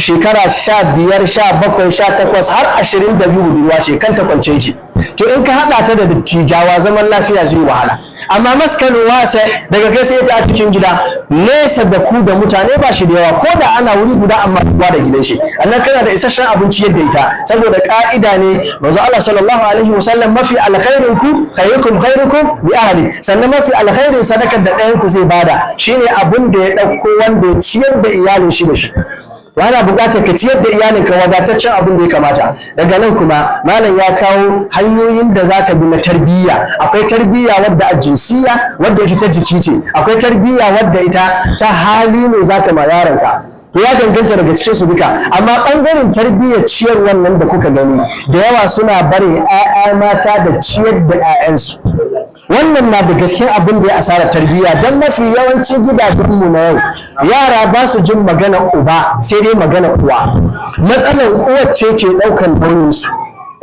shekara 15 17 18 har 22 budurwa shekanta kwance shi, to in ka haɗa ta da dattijawa zaman lafiya zai wahala. Amma maskanin wasa daga kai sai ta cikin gida nesa da ku da mutane ba shi da yawa, ko da ana wuri guda amma kowa da gidan shi, annan kana da isasshen abinci yadda ita, saboda ka'ida ne manzo Allah sallallahu alaihi wasallam mafi alkhairin ku khairukum bi ahli, sannan mafi alkhairin sadakar da ɗayan ku zai bada shine abin da ya ɗauko wanda ya ciyar da iyalin shi da shi. Ana buƙatar ka ciyar da iyalinka wadataccen abin da ya kamata. Daga nan kuma malam ya kawo hanyoyin da za ka bi na tarbiyya. Akwai tarbiyya wadda a jinsiya, wadda ita ta jiki ce, akwai tarbiyya wadda ita ta hali ne za ka ma yaronka. To ya danganta daga cikin su duka, amma ɓangaren tarbiyyar ciyar wannan da kuka gani da yawa suna barin 'ya'ya mata da ciyar da 'ya'yansu. Wannan na da gaskiyar abin da ya asara tarbiyya, don mafi yawancin gidajenmu na yau yara ba su jin magana uba sai dai magana uwa. Matsalar uwar ce ke ɗaukar nauyinsu,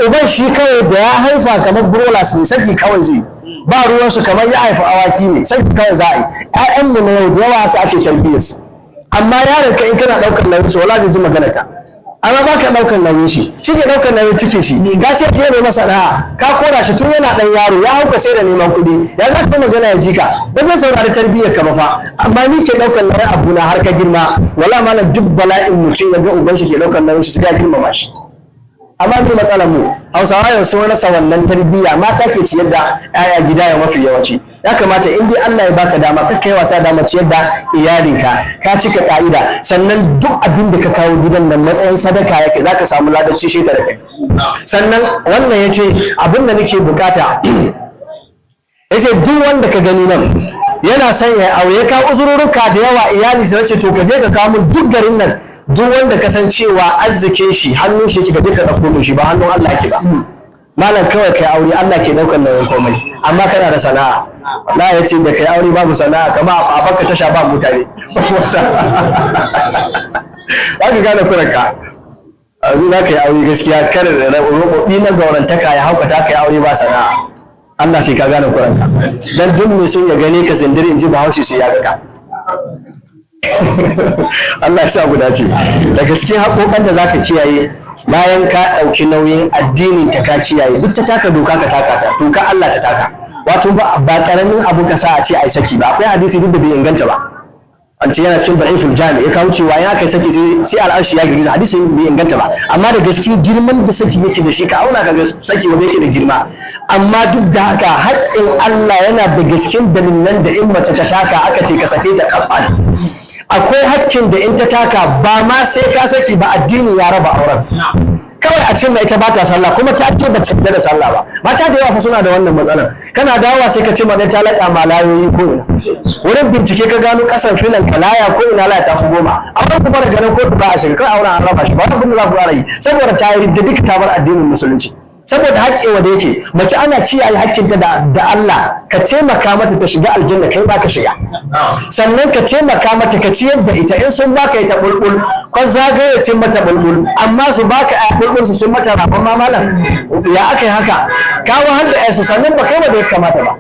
uban shi kawai da ya haifa kamar brolas ne saki kawai zai, ba ruwansu kamar ya haifa awaki ne saki kawai za a yi. 'Ya'yanmu na yau da yawa haka ake tarbiyyarsu, amma yaron ka in kana ɗaukar nauyinsu wala zai ji magana ka, amma ba ka ɗaukar nauyin shi ke ɗaukar nauyin cikin shi, ga ce ta yi masa da'a ka kora shi tun yana ɗan yaro ya hauka sai da neman kuɗi, ya za ka magana ya jika ba zai saurari tarbiyyar ka ba fa. Amma ni ke ɗaukar nauyin abuna har ka girma, wala malam duk bala'in mutum ya ga uban shi ke ɗaukar nauyin shi sai ya girmama shi. Amma ni matsalar mu Hausawa yanzu sun rasa wannan tarbiyya, mata ke ciyar da 'ya'ya gida ya mafi yawanci. Ya kamata in dai Allah ya baka dama ka kai wasa dama ciyar da iyalinka, ka cika ka'ida, sannan duk abin da ka kawo gidan nan matsayin sadaka yake zaka samu ladanci shi da kai. Sannan wannan yace abin da nake bukata yace duk wanda ka gani nan yana son ya aure ka uzurruka da yawa iyali sai ce to ka je ka kawo mun duk garin nan duk wanda ka san cewa arzikin shi hannun shi kika duka dauko shi ba hannun Allah yake ba. Malam kawai kai aure Allah ke daukar nauyin komai, amma kana da sana'a. Allah ya ce da kai aure babu sana'a kama a baka tasha ba mutane. Ba ka gane kuranka. Yanzu za ka yi aure gaskiya kar robobi na gaurantaka ya haukata ka yi aure ba sana'a. Allah sai ka gane kuranka. Dan duk mai son ya gane ka zindiri in ji Bahaushe sai ya ga ka. Allah ya sa guda ce. Daga cikin haƙoƙan da za ka kiyaye bayan ka ɗauki nauyin addinin ka ka ciyaye, duk ta taka doka ka taka ta, doka Allah ta taka. Wato ba ƙaramin abu ka sa a ce ai saki ba. Akwai hadisi duk da bai inganta ba, an ce yana cikin da'iful jami, ya kawo cewa ya kai saki sai al'arshi ya girgiza, hadisi bai inganta ba. Amma da gaske girman da saki yake da shi ka auna ka ga saki wanda yake da girma. Amma duk da haka haƙƙin Allah yana da gaskin dalilan da in mace ta taka aka ce ka sake ta kafan. Akwai haƙƙin da in ta taka ba ma sai ka saki ba, addini ya raba auren. Kawai a cikin ita ba ta sallah kuma ta ce ba ta da sallah ba. Mata da yawa fa suna da wannan matsalar. Kana dawowa sai ka ce ma ta laƙa ma layoyi ko ina. Wurin bincike ka gano ƙasar filan ka laya ko ina laya ta fi 10. Amma ku fara ganin ko ba a shiga kai auren an raba shi ba, wani za ku fara yi saboda ta yi da duka ta bar addinin musulunci. Saboda haƙƙi wanda yake mace ana ciyaye haƙƙinta da Allah, ka taimaka mata ta shiga aljanna kai ba ka shiga. Sannan ka taimaka mata ka ciyar da ita, in sun baka ita bulbul ko zagaye cin mata bulbul, amma su baka a bulbul su cin mata rabon mamalan ya aka yi haka ka wahal da yasu, sannan ba kai ba da ya kamata ba.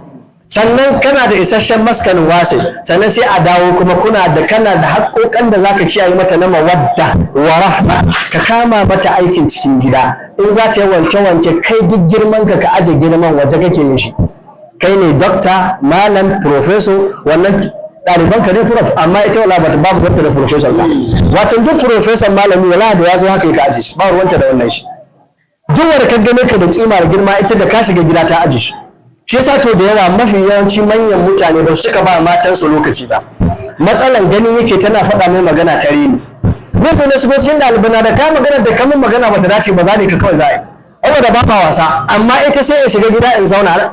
Sannan kana da isasshen maskanin wasi, sannan sai a dawo kuma kana da haƙoƙan da zaka kiyaye mata na mawadda wa rahma, ka kama mata aikin cikin gida. In za ta yi wanke-wanke kai duk girman ka aje girman waje kake yin shi. Kai ne dokta, malam, professor, wannan ɗaliban ka ne prof, amma ita wala bata babu wata da professor ba. Wato duk professor malami wala da ya zo haka ka aje shi, ba ruwanta da wannan shi. Duk wanda ka gane ka da kima da girma ita da ka shiga gida ta aje shi. Shi yasa to da yawa mafi yawanci manyan mutane ba su cika ba matansu lokaci ba. Matsalan ganin yake tana faɗa mai magana ta rini. Mutum ne su ko cikin ɗalibana da ka magana da kamun magana ba ta dace ba za ne ka kawai za a yi. Saboda ba ma wasa, amma ita sai ya shiga gida in zauna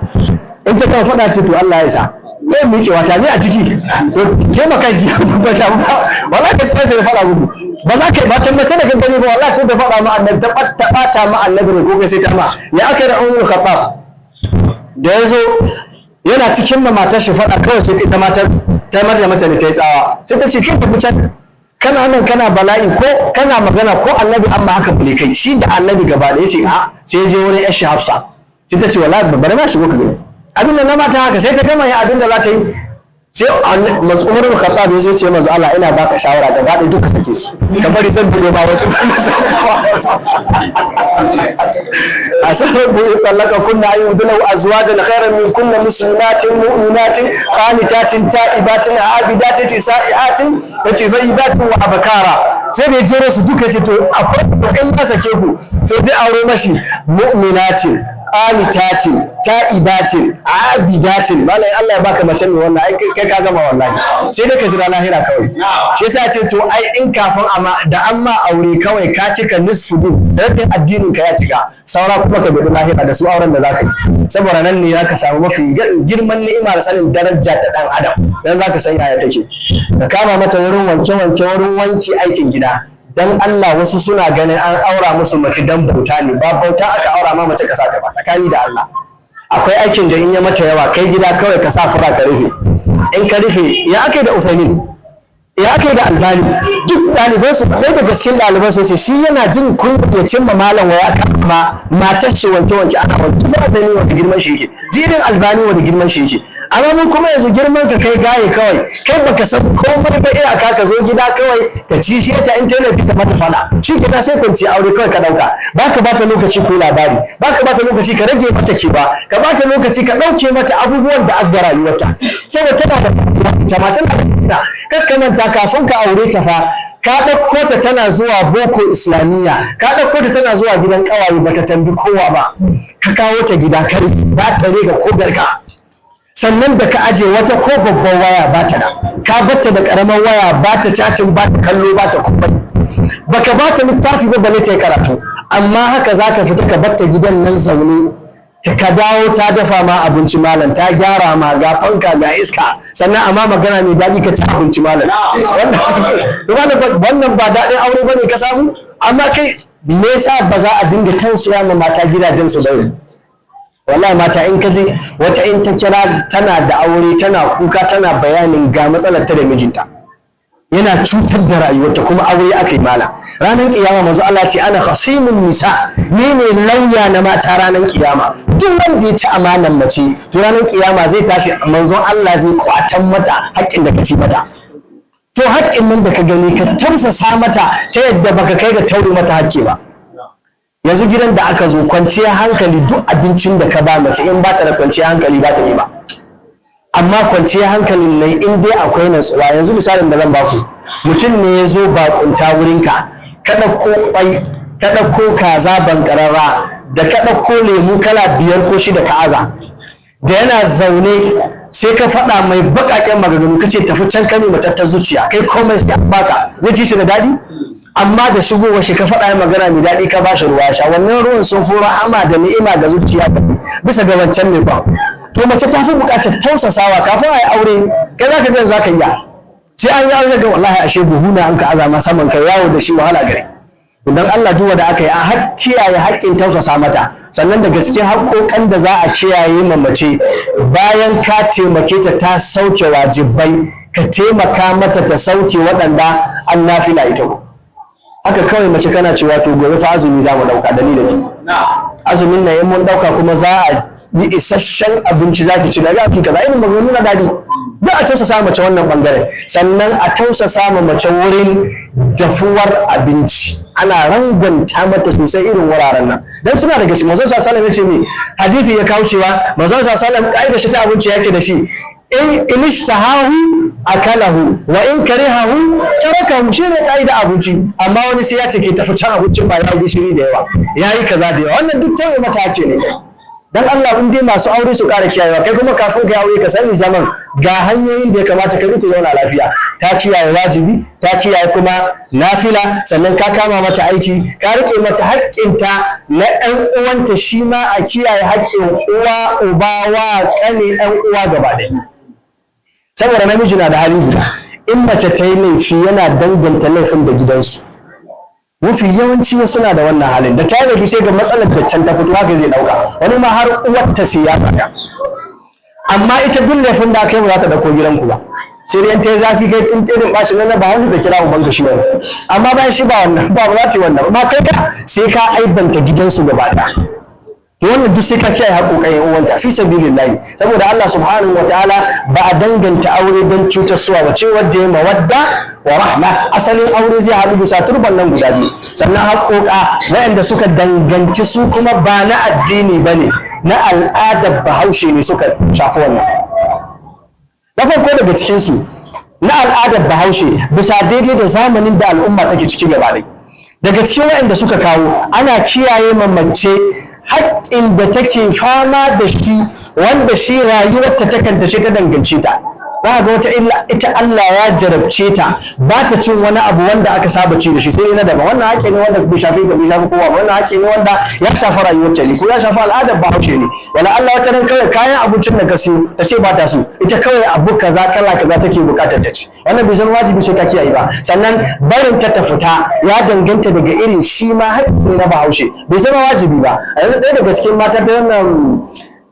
in ta kan faɗa ce to Allah ya sa. Mai miƙe wata ne a ciki. Ke makanki ba ta ba. Wallahi gaskiya ce da faɗa gudu. Ba za ka yi ba tabbace da kan gani ba wallahi to da faɗa ma annabi ta ɓata ma annabi ne ko kai sai ta ma. Ya aka da Umar Khattab. Da ya zo yana cikin matar shi faɗa kawai sai ta matar ta marda mata ne ta yi tsawa, sai ta ce kai tafi can kana nan kana bala'i ko kana magana ko annabi amma haka bule kai shi da annabi gaba da yace a sai je wurin yashi Hafsa sai ta ce wallahi bari na shigo ka gani abin da na mata haka sai ta gama ya abin da za ta yi sai Umar bin Khattab ya ce manzo Allah ina baka shawara gaba ɗaya duka sake su ka bari zan bude ma wasu asabu talaka kunna ayyuduna azwajan khairan min kunna muslimatin mu'minatin qanitatin ta'ibatin abidatin sa'iatin zaibatin wa abkara sai da jero su duka ce to akwai in ka sake ku to zai aure mashi mu'minatin qanitatin ta'ibatin abidatin malai Allah ya baka mace mai wannan ai kai ka gama wallahi sai dai ka jira lahira kawai shi yasa ce to ai in kafin da amma aure kawai ka cika nisfu din rabin addinin ka ya cika saura kuma ka bi lahira da su auren da zaka yi saboda nan ne zaka samu mafi girman ni'ima da sanin daraja ta dan adam dan zaka san yaya take ka kama mata wurin wanke wurin wanci aikin gida dan Allah wasu suna ganin an aura musu mace dan bauta ne ba bauta aka aura ma mace kasa ta ba tsakani da Allah akwai aikin da in ya mata yawa kai gida kawai ka sa fura ka rufe in ka rufe ya akai da Usaimin ya akai da Albani duk ɗaliban su ɗaya daga cikin ɗaliban su ce shi yana jin kun ya cimma malam waya kama matar shi wanke ana wanke za ta ne wanda girman shi yake jirin Albani wanda girman shi yake amma mun kuma yanzu girman ka kai gaye kawai kai baka san komai ba iyaka ka zo gida kawai ka ci shi ta in tallafi ka mata fada shi gida sai kwanci aure kawai ka dauka baka bata lokaci ko labari baka bata lokaci ka rage mata kiba ka bata lokaci ka dauke mata abubuwan da aka rayuwarta saboda tana da jama'a tana da kakkamanta kafin ka aure ta fa ka ɗauko ta tana zuwa boko islamiyya ka ɗauko ta tana zuwa gidan ƙawaye bata tambi kowa ba ka kawo ta gida kare ba ta rega ko garka sannan da ka aje wata ko babban waya ba ta da ka batta da ƙaramar waya ba ta chatting ba ta kallo ba ta komai baka ba ta littafi ba balle ta yi karatu amma haka zaka fita ka batta gidan nan zaune ka dawo ta dafa ma abinci malam ta gyara ma ga fanka ga iska sannan amma magana mai daɗi ka ci abinci malam wannan ba daɗin aure bane ka samu amma kai me yasa ba za a dinga tausaya ma mata gidajen su bai wallahi mata in ka je wata in ta kira tana da aure tana kuka tana bayanin ga matsalar ta da mijinta yana cutar da rayuwarta kuma aure aka yi mala ranar kiyama manzo Allah ce ana khasimun nisa ni ne lauya na mata ranar kiyama duk wanda ya ci amanan mace to ranar kiyama zai tashi manzo Allah zai kwatan mata haƙƙin da ka ci mata to haƙƙin nan da ka gani ka tausasa mata ta yadda baka kai ga taure mata haƙƙi ba yanzu gidan da aka zo kwanciyar hankali duk abincin da ka ba mace in ba ta da kwanciyar hankali ba ta yi ba amma kwanciyar hankalin nan in dai akwai natsuwa yanzu misalin da zan baku mutum ne ya zo bakunta wurinka ka ɗauko ƙwai ka ɗauko kaza bankararra da ka ɗauko lemu kala 5 ko 6 ka aza da yana zaune sai ka faɗa mai baƙaƙen maganganu kace tafi can kame matattar zuciya kai komai sai an baka zai ci shi da daɗi amma da shigowar shi ka faɗa magana mai daɗi ka ba shi ruwa sha wannan ruwan sun fi rahama da ni'ima ga zuciya bisa ga wancan mai ba to mace ta fi buƙatar tausasawa kafin a yi aure kai za ka ga za ka iya sai an yi aure ga wallahi ashe buhuna an ka azama saman kai yawo da shi wahala gare don Allah duwa da aka yi a kiyaye haƙƙin tausasa mata sannan da gaske haƙƙoƙan da za a kiyaye ma mace bayan ka taimake ta ta sauke wajibai ka taimaka mata ta sauke waɗanda an nafila ita ko haka kawai mace kana cewa to gobe fa azumi za mu ɗauka dalilin azumin nan in mun ɗauka kuma za a yi isasshen abinci za ki ci daga abin kaza irin maganganu na daɗi za a tausasa mace wannan ɓangaren sannan a tausasa ma mace wurin dafuwar abinci ana rangwanta mata sosai irin wuraren nan dan suna daga shi manzon sallallahu alaihi wasallam ya ce hadisi ya kawo cewa manzon sallallahu alaihi wasallam kaida shi ta abinci yake da shi in ishtahahu akalahu wa in karihahu tarakahu shi ne kaida abinci amma wani sai ya ce ke tafi can abincin ba ya gishiri da yawa yayi kaza da yawa wannan duk tawaye mata ake ne dan Allah in dai masu aure su ƙara kiyayewa kai kuma kafin ka aure ka sani zaman ga hanyoyin da ya kamata ka bi ku zauna lafiya ta kiyaye wajibi ta kiyaye kuma nafila sannan ka kama mata aiki ka rike mata haƙƙinta na ɗan uwanta shi ma a kiyaye haƙƙin uwa uba wa ƙane ɗan uwa gaba ɗaya saboda namiji na da hali guda in mace ta yi laifi yana danganta laifin da gidansu mafi yawanci wasu na da wannan halin da ta yi sai ga matsalar da can ta fito haka zai dauka wani ma har uwarta sai ya tsaya amma ita duk laifin da kai ba za ta dauko gidanku ba sai dai ta yi zafi kai tun irin bashi nan ba hanzu da kira ubanka shi ne amma bayan shi ba wannan ba za ta yi wannan amma kai ka sai ka aibanta gidansu gaba ɗaya to wannan duk sai ka kiyaye haƙoƙan yan uwanta fi sabilillahi, saboda Allah subhanahu wa ta'ala ba a danganta aure don cutarwa ba, ce wadda ya mawadda wa rahma. Asalin aure zai haɗu bisa turban nan guda biyu. Sannan haƙoƙa waɗanda suka danganci su kuma ba na addini ba ne, na al'adar Bahaushe ne suka shafi wannan. Na farko daga cikinsu na al'adar Bahaushe bisa daidai da zamanin da al'umma take ciki gaba ɗaya. Daga cikin waɗanda suka kawo ana kiyaye mace haƙƙin da take fama da shi, wanda shi rayuwarta ta kanta ce ta dangance ta. Za ga wata ita Allah ya jarabce ta ba ta cin wani abu wanda aka saba ci da shi sai na daban. Wannan haƙƙi ne wanda bai shafi ka bai shafi kowa ba, wannan haƙƙi ne wanda ya shafi rayuwarta ne ko ya shafi al'adar Bahaushe ne. Wala Allah wata ran kawai kayan abincin da ka siyo ta ce ba ta so, ita kawai abu kaza kala kaza take buƙatar ta ci. Wannan bai zama wajibi sai ka kiyaye ba. Sannan barin ta fita ya danganta daga irin shi ma haƙƙi ne na Bahaushe, bai zama wajibi ba. A yanzu ɗaya daga cikin mata ta wannan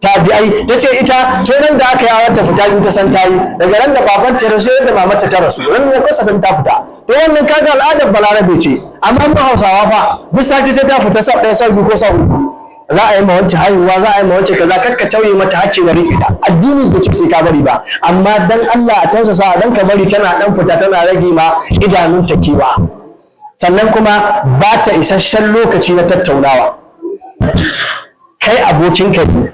tabi'ai ta ce ita tunan da aka yi awar ta fita in ta san ta yi, daga nan da baban ta rasu yadda mamarta ta rasu, ran da kasa san ta fita. To wannan kaga al'adar Balarabe ce, amma mu Hausawa fa bisa ki sai ta fita sau ɗaya sau biyu ko sau uku. Za a yi ma wacce haihuwa, za a yi ma wacce kaza, kakka tauye mata hakki na rufe ta. Addini bai ce sai ka bari ba, amma dan Allah a tausasa dan ka bari tana dan fita tana rage ma idanun ta kiwa. Sannan kuma ba ta isasshen lokaci na tattaunawa. Kai abokinka ne,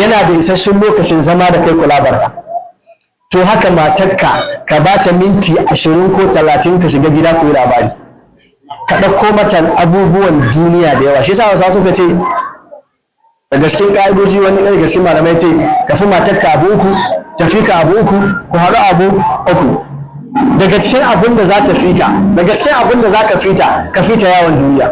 yana da isasshen lokacin zama da kai kulabarta, to haka matarka ka ba ta minti 20 ko 30 ka shiga gida ku yi labari, ka ɗauko mata abubuwan duniya da yawa. Shi yasa wasu suka ce daga cikin ƙa'idoji wani ɗaya daga cikin malamai ce ka fi matarka abu uku, tafi ka abu uku, ku haɗu abu uku. Daga cikin abin da za ta fita, daga cikin abin da za ka fita, ka fita yawon duniya,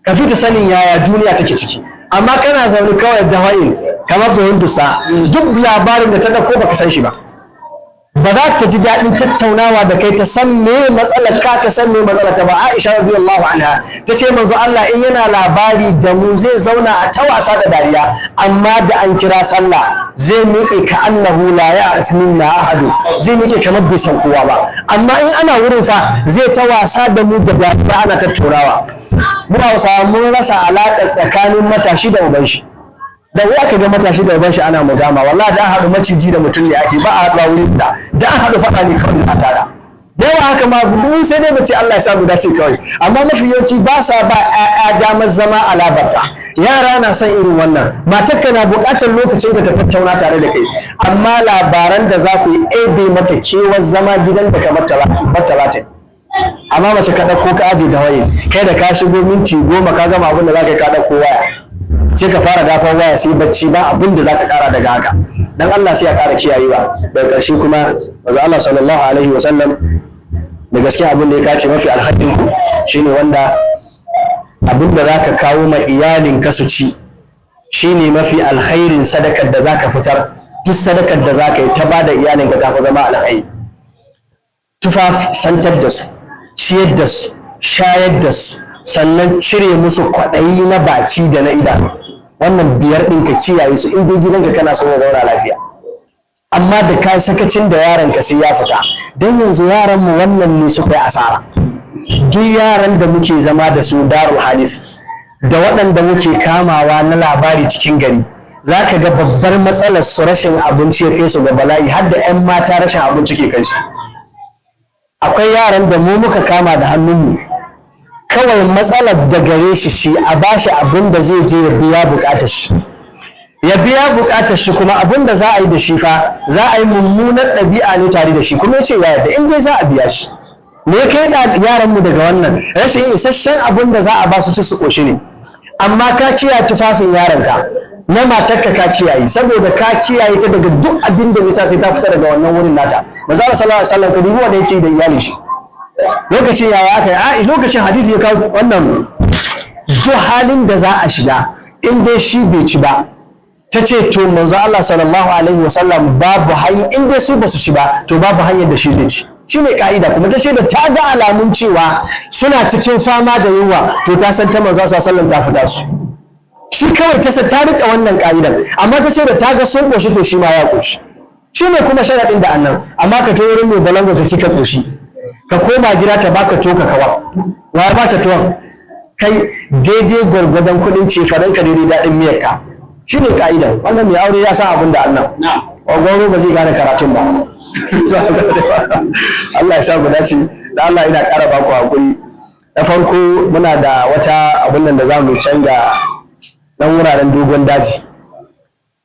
ka fita sanin yaya duniya take ciki. Amma kana zaune kawai da wa'in kamar bayan dusa, duk labarin da ta dauko baka san shi ba, ba za ta ji daɗin tattaunawa da kai ta san me matsalar ka san me matsalar ta ba. Aisha radiyallahu anha ta ce manzo Allah in yana labari da mu zai zauna a ta wasa da dariya, amma da an kira sallah zai miƙe ka annahu la ya'rif minna ahadu, zai miƙe kamar bai san kowa ba. Amma in ana wurin fa zai ta wasa da mu da dariya ana tattaunawa. Mu Hausawa mun rasa alaƙar tsakanin matashi da uban shi. Da wuya ka ga matashi da uban shi ana mugama, wallahi da haɗu maciji da mutum ne ake, ba a haɗuwa wuri da an haɗu faɗa ne kawai da tara. Da yawa haka ma mun sai dai mace Allah ya sa mu dace kawai, amma mafi yawanci ba sa ba ƴaƴa damar zama a labarta. Yara na son irin wannan, matarka na buƙatar lokacin ka ta tattauna tare da kai, amma labaran da za ku yi ebe mata kewar zama gidan da kamar talatin. Amma mace ka ɗauko ka aje da waye, kai da ka shigo minti 10 ka gama abin da za ka yi ka ɗauko waya, sai ka fara dafan waya sai bacci, ba abin da za ka ƙara daga haka. Dan Allah sai ya ƙara kiyayewa. Daga ƙarshe kuma manzo Allah sallallahu alaihi wasallam da gaskiya abin da ya kace mafi alkhairin ku shine wanda abin da za ka kawo ma iyalin ka su ci shine mafi alkhairin sadakar da za ka fitar. Duk sadakar da za ka yi ta bada iyalin ka ta fa zama alkhairi. Tufafi, santar da su, ciyar da su, shayar da su, sannan cire musu kwaɗayi na baki da na idanu. Wannan biyar ɗin ka kiyaye su in dai gidanka kana son ya zauna lafiya. Amma da ka sakacin da yaron ka sai ya fita, don yanzu yaran mu wannan ne suka yi asara. Duk yaran da muke zama da su darul hadis da waɗanda muke kamawa na labari cikin gari, za ka ga babbar matsalar su rashin abinci ya kai su ga bala'i, har da 'yan mata rashin abinci ke kai su. Akwai yaran da mu muka kama da hannunmu, kawai matsalar da gare shi a bashi abin da zai je ya biya bukatar shi, ya biya bukatar shi, kuma abin da za a yi da shi fa za a yi mummunar ɗabi'a ne tare da shi, kuma ya ce ya yarda in dai za a biya shi. Me ya kai yaranmu daga wannan rashin isasshen abin da za a ba su ci su ƙoshi ne. Amma ka kiyaye tufafin yaronka, na matarka ka kiyaye, saboda ka kiyaye ta daga duk abin da zai sa sai ta fita daga wannan wurin nata. Manzo Allah sallallahu alaihi wasallam ka dubi wanda yake da iyalin shi. Lokacin yaya aka yi, lokacin hadisi ya kawo wannan, duk halin da za a shiga in dai shi bai ci ba, ta ce to manzo Allah sallallahu alaihi wasallam babu hanyar, in dai su ba su ci ba to babu hanyar da shi zai ci. Shi ne ka'ida. Kuma ta ce da ta ga alamun cewa suna cikin fama da yunwa to ta san ta manzo sallallahu alaihi wasallam ta fita su. Shi kawai ta rike wannan ka'idar, amma ta ce da ta ga sun koshi to shi ma ya koshi. Shi ne kuma sharaɗin da annan, amma ka to wurin mai balango ka ci ka koshi, ka koma gida ta baka toka kawa, wa ya baka tuwon kai daidai gwargwadon kuɗin cefanen ka daidai daɗin miyar ka, shine ka'ida. Wannan mai aure ya san abin da Allah gwaro ba zai gane karatun ba. Allah ya sa mu dace da Allah ina ƙara ba ku hakuri. Na farko muna da wata abin nan da za mu canza dan wuraren dogon daji,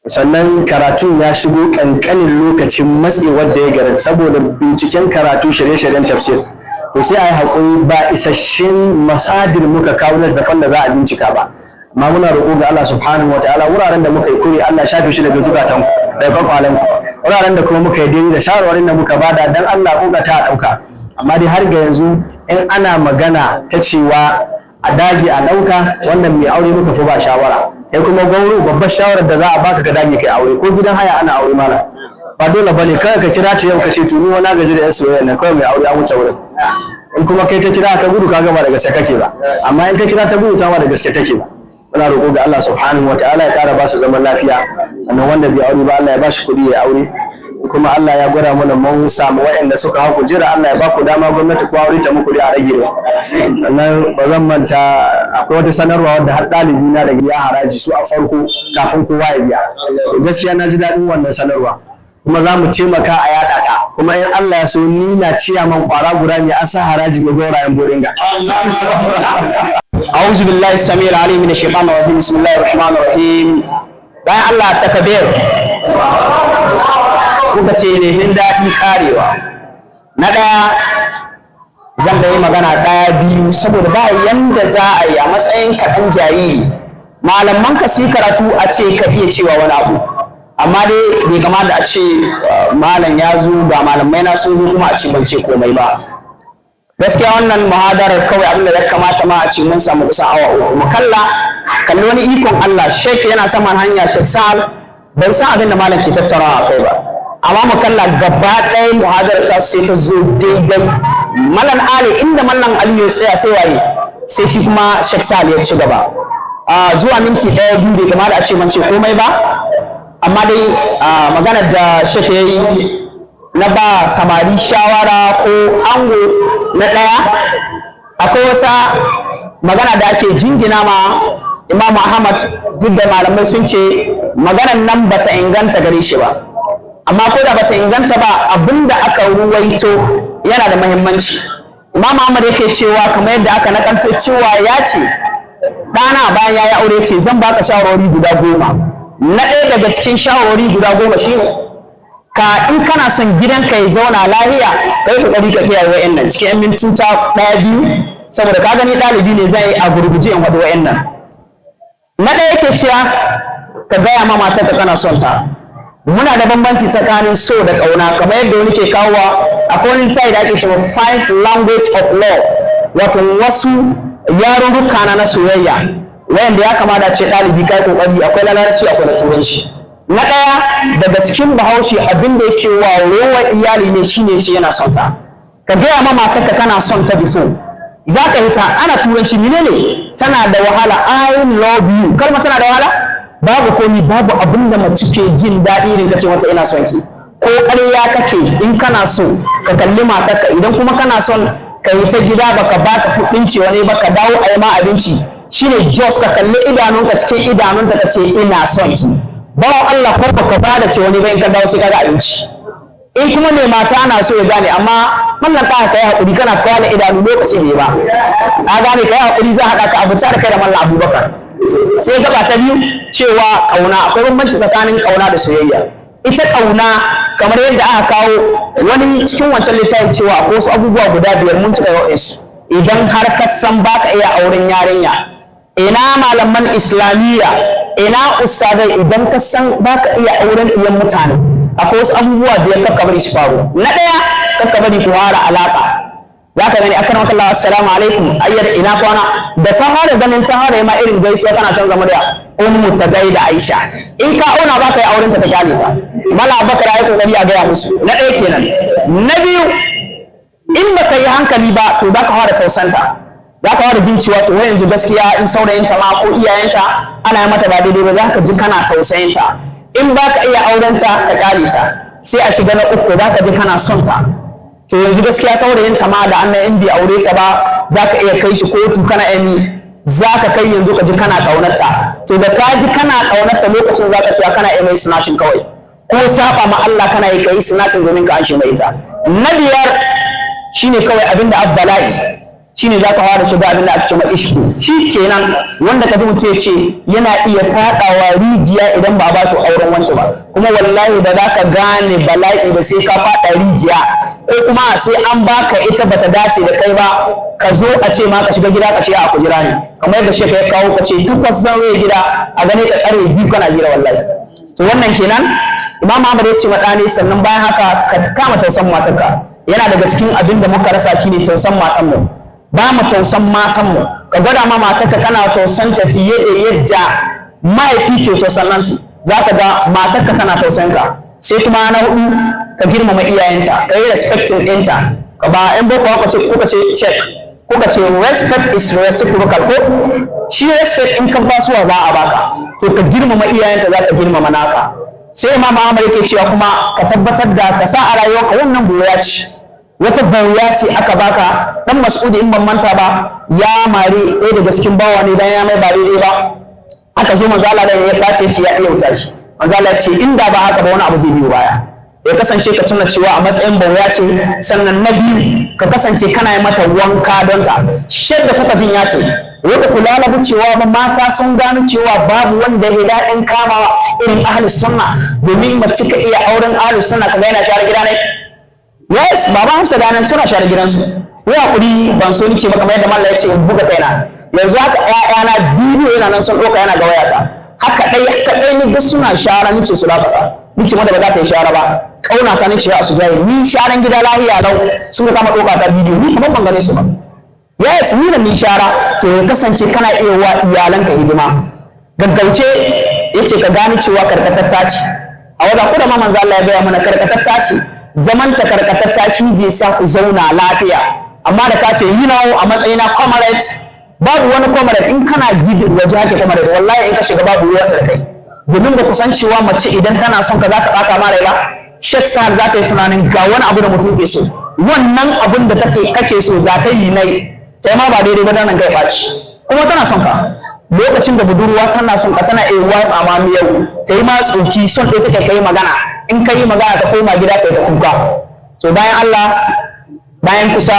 sannan karatun ya shigo kankanin lokacin matsewar da ya gara saboda binciken karatu shirye-shiryen tafsir, to sai a yi haƙuri ba isasshen masadir muka kawo na zafan da za a bincika ba. Amma muna roƙo ga Allah subhanahu wa ta'ala wuraren da muka yi kure Allah ya shafe shi daga zukatan daga kwakwalen wuraren da kuma muka yi daidai da shawarwarin da muka bada dan Allah ko ga ta ɗauka. Amma dai har ga yanzu in ana magana ta cewa a dage a ɗauka, wannan mai aure muka fi ba shawara. Kai kuma gauru babbar shawarar da za a baka ka dage kai aure, ko gidan haya ana aure mana ba dole bane kai ka kira ta yau ka ce tuni wani gaji da yan soyayya na kawai mai aure an wuce wurin. In kuma kai ta kira ka gudu ka gaba da gaske kake ba, amma in ka kira ta gudu ta ma da gaske take ba. Muna roƙo ga Allah subhanahu wataala ya ƙara ba su zaman lafiya, sannan wanda bai aure ba Allah ya ba shi kuɗi ya aure, kuma Allah ya gwada mana mun samu waɗanda suka haku jira, Allah ya ba ku dama gwamnati ko aure ta muku da a rage ba. Sannan ba zan manta akwai wata sanarwa wadda har ɗalibi na da biya haraji su a farko kafin kowa ya biya. Gaskiya na ji daɗin wannan sanarwa, kuma za mu taimaka a yaɗa ta, kuma in Allah ya so ni na ciyaman ƙwara guda ne an sa haraji ga gaurayen Bodinga. أعوذ بالله السميع العليم من الشيطان الرجيم بسم الله الرحمن الرحيم bayan Allah takbir kuka ce lehin daɗi karewa na ɗaya zan da yi magana ɗaya biyu saboda ba yanda za a yi a matsayin kaɗan jariri malaman ka su yi karatu a ce ka iya cewa wani abu, amma dai bai kamata a ce malam ya zo ga malamai na sun zo kuma a ce ban ce komai ba. Gaskiya wannan muhadarar kawai abin da ya kamata ma a ce mun samu kusan awa uku mu kalli wani ikon Allah. Sheikh yana saman hanya, Sheikh Sa'al ban san abin da malam ke tattarawa a kai ba, amma mu kalla gaba ɗaya muhadarar ta sai ta zo daidai. Malam Ali inda Malam Ali ya tsaya sai waye sai shi kuma Sheikh Sa'al ya ci gaba zuwa minti ɗaya biyu bai kamata a ce ban ce komai ba, amma dai maganar da Sheikh ya yi na ba samari shawara ko ango na ɗaya, akwai wata magana da ake jingina ma Imam Ahmad, duk da malamai sun ce maganar nan bata inganta gare shi ba, amma ko da bata inganta ba abinda aka ruwaito yana da muhimmanci. Imam Ahmad yake cewa kamar yadda aka nakalto cewa ya ce ɗana bayan ya yi aure ce zan baka shawarwari guda 10. Na ɗaya daga cikin shawarwari guda 10 shine ka in kana son gidanka ya zauna lahiya kai kokari ka kiyaye wa'annan cikin 'yan mintuta 1-2 saboda ka gani ɗalibi ne zai a gurguje in wada wa'annan. Na ɗaya yake cewa ka gaya ma matarka kana son ta. Muna da bambanci tsakanin so da ƙauna, kamar yadda wani ke kawowa akwai wani littafi da ake cewa 5 language of love, wato wasu yarurruka na soyayya wayanda ya kamata ce ɗalibi kai kokari, akwai na larabci akwai na turanci. Na ɗaya daga cikin bahaushe abin da yake wa rowar iyali ne shine ce yana son ta. Ka gaya ma matarka kana son ta before za ka yi ta ana turanci menene tana da wahala, I love you kalma tana da wahala, babu komi babu abin da mace ke jin daɗi irin ka ce mata ina son ki. Ko ƙarya kake in kana so ka kalli matarka, idan kuma kana son ka yi ta gida baka ba ta kuɗin cewa ne baka dawo a yi ma abinci shine just ka kalli idanunka cikin idanunta ka ce ina son ki. Bawan Allah ko baka ba da cewa ne ba in ka dawo sai ka ga abinci. In kuma mai mata ana so ya gane, amma mallan ka kai hakuri kana kwana idanu lokaci ne ba a gane kai hakuri za a haɗa ka abuta da kai da mallan Abubakar. Sai gaba ta biyu cewa kauna, akwai bambanci tsakanin kauna da soyayya. Ita kauna kamar yadda aka kawo wani cikin wancan littafin cewa akwai wasu abubuwa guda 5 mun cika yawan su. Idan har ka san baka iya auren yarinya, ina malaman islamiyya, ina ustadai, idan ka san baka iya auren iyan mutane, akwai wasu abubuwa 5 kakka bari su faru. Na ɗaya kakka bari ku fara alaka. Za ka gani akan Allah assalamu alaikum ayyar ina kwana, da ka fara ganin ta fara ma irin gaisuwa kana canza murya ummu ta gaida Aisha, in ka auna baka yi auren ta kyale ta. Mala Bakar ya kokari a gaya musu. Na ɗaya kenan. Na biyu in baka yi hankali ba to za ka fara tausanta, za ka fara jin cewa to wai yanzu gaskiya in saurayinta ma ko iyayenta ana yi mata ba daidai ba, za ka ji kana tausayinta. In ba ka iya aurenta ka kyale ta, sai a shiga na 3 za ka ji kana son ta. To yanzu gaskiya saurayinta ma da annan in bai aure ta ba za ka iya kai shi kotu kana yami zaka kai yanzu ka ji kana ƙaunarta, to da ka ji kana ƙaunarta lokacin zaka cewa kana yi mai sinacin kawai, ko saba ma Allah kana yi kai sinacin domin ka anshe mai ita. Na biyar shine kawai abinda abbala'i shine zaka fara shiga abinda ake cewa ishku. Shi kenan wanda ka ji mutum ya ce yana iya fadawa rijiya idan ba ba shi auren wance ba, kuma wallahi da zaka gane bala'i ba sai ka fada rijiya, ko kuma sai an baka ita bata dace da kai ba ka zo a ce ma ka shiga gida ka ce a ku jira ne, kamar yadda sheka ya kawo ka ce duk wasu zan gida a gane ka kare biyu kana jira wallahi. To wannan kenan Imam Ahmad ya ce madani, sannan bayan haka ka kama tausan matarka. Yana daga cikin abin da muka rasa shine tausan matanmu, ba mu tausan matanmu. Ka gwada ma matarka kana tausan ta fiye da yadda mahaifi ke tausan nan su, za ka ga matarka tana tausan ka. Sai kuma na hudu ka girmama iyayenta, ka yi respecting ɗinta. Ka ba ‘yan boko kuka ce check, kuka ce respect is reciprocal, ko shi respect in ka basuwa za a baka, to ka girmama iyayenta za ta girmama naka. Sai Imam Ahmad yake cewa kuma ka tabbatar da ka sa a rayuwarka wannan boya ce, wata bauya ce aka baka. Dan Mas'udi in ban manta ba ya mare ɗaya daga cikin bawa ne dan ya mai ba daidai ba, aka zo manzo Allah da ya dace ce ya iya wuta shi. Manzo Allah ce inda ba haka ba wani abu zai biyo baya. Ya kasance ka tuna cewa a matsayin bauya ce, sannan na biyu ka kasance kana yi mata wanka don ta. Shadda kuka jin ya ce wanda kula labu cewa ba mata sun gano cewa babu wanda ya daɗin kamawa irin ahli sunna, domin mace ka iya auren ahli sunna kaga yana share gida ne. Yes, baba Hamsa da nan suna share gidansu. Wai hakuri ban so ni ce ba, kamar yadda mallam ya ce in buga kaina. Yanzu haka ƴaƴana bidiyo yana nan sun ɗauka yana ga wayata. Haka ɗai ni ga suna share ni ce su lafata. Ni ce wanda ba za ta yi share ba. Kauna ta ni ce a su jaye. Ni sharan gida lahiya lau sun kama ɗauka ta bidiyo. Ni kamar ban gane su ba. Yes, ni da ni shara, to ya kasance kana iya wa iyalanka hidima. Gaggauce yace ka gane cewa karkatatta ce. A wada ku da ma manzo Allah ya gaya mana karkatatta ce. Zaman ta karkatatta shi zai sa ku zauna lafiya. Amma da ka ce yi nawo a matsayina comrade, babu wani comrade in kana gidin waje hake comrade, wallahi in ka shiga babu ruwa da kai. Domin ba ku san cewa mace idan tana son ka za ta bata ma rai ba. Sheikh Sahal za ta yi tunanin ga wani abu da mutum ke so. Wannan abun da kake so za ta yi nai. Sai ma ba daidai ba nan kai ɓaci, kuma tana son ka. Lokacin da budurwa tana son ka tana iya watsa ma miyau, ta yi ma tsoki, son ɗaya take kai magana, in ka yi magana ta koma gida ta yi ta kuka. So bayan Allah, bayan kusa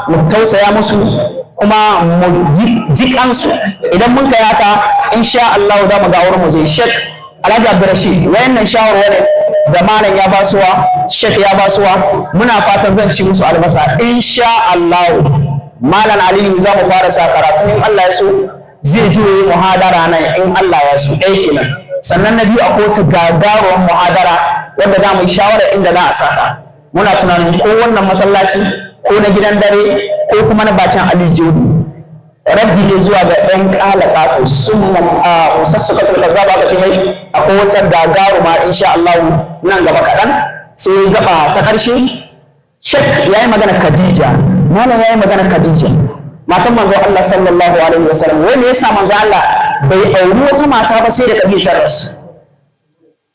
mu tausaya musu kuma mu ji kansu. Idan mun kai haka insha Allah da mu ga wurin mu zai. Sheikh Alhaji Abdurrashid wayannan shawarwari da malam ya basuwa, Sheikh ya basuwa, muna fatan zan ci musu albasa insha Allah. Malam Aliyu za mu fara sa karatu in Allah ya so, zai zo yi muhadara nan in Allah ya so. Ɗaya kenan. Sannan na biyu akwai wata gagarumar muhadara wanda za mu yi shawara inda za a sata. Muna tunanin ko wannan masallaci ko na gidan dare ko kuma na bakin Aliyu raddi ne zuwa ga ɗan ƙalaƙato sun musassukatul kazzaba ka ce mai akwai wata gagaruma insha Allah nan gaba kaɗan. Sai gaba ta ƙarshe Sheikh ya yi magana Khadija, malam ya yi magana Khadija, matan manzon Allah sallallahu alaihi wasallam. Wai me yasa manzon Allah bai auri wata mata ba sai da Khadija ta rasu?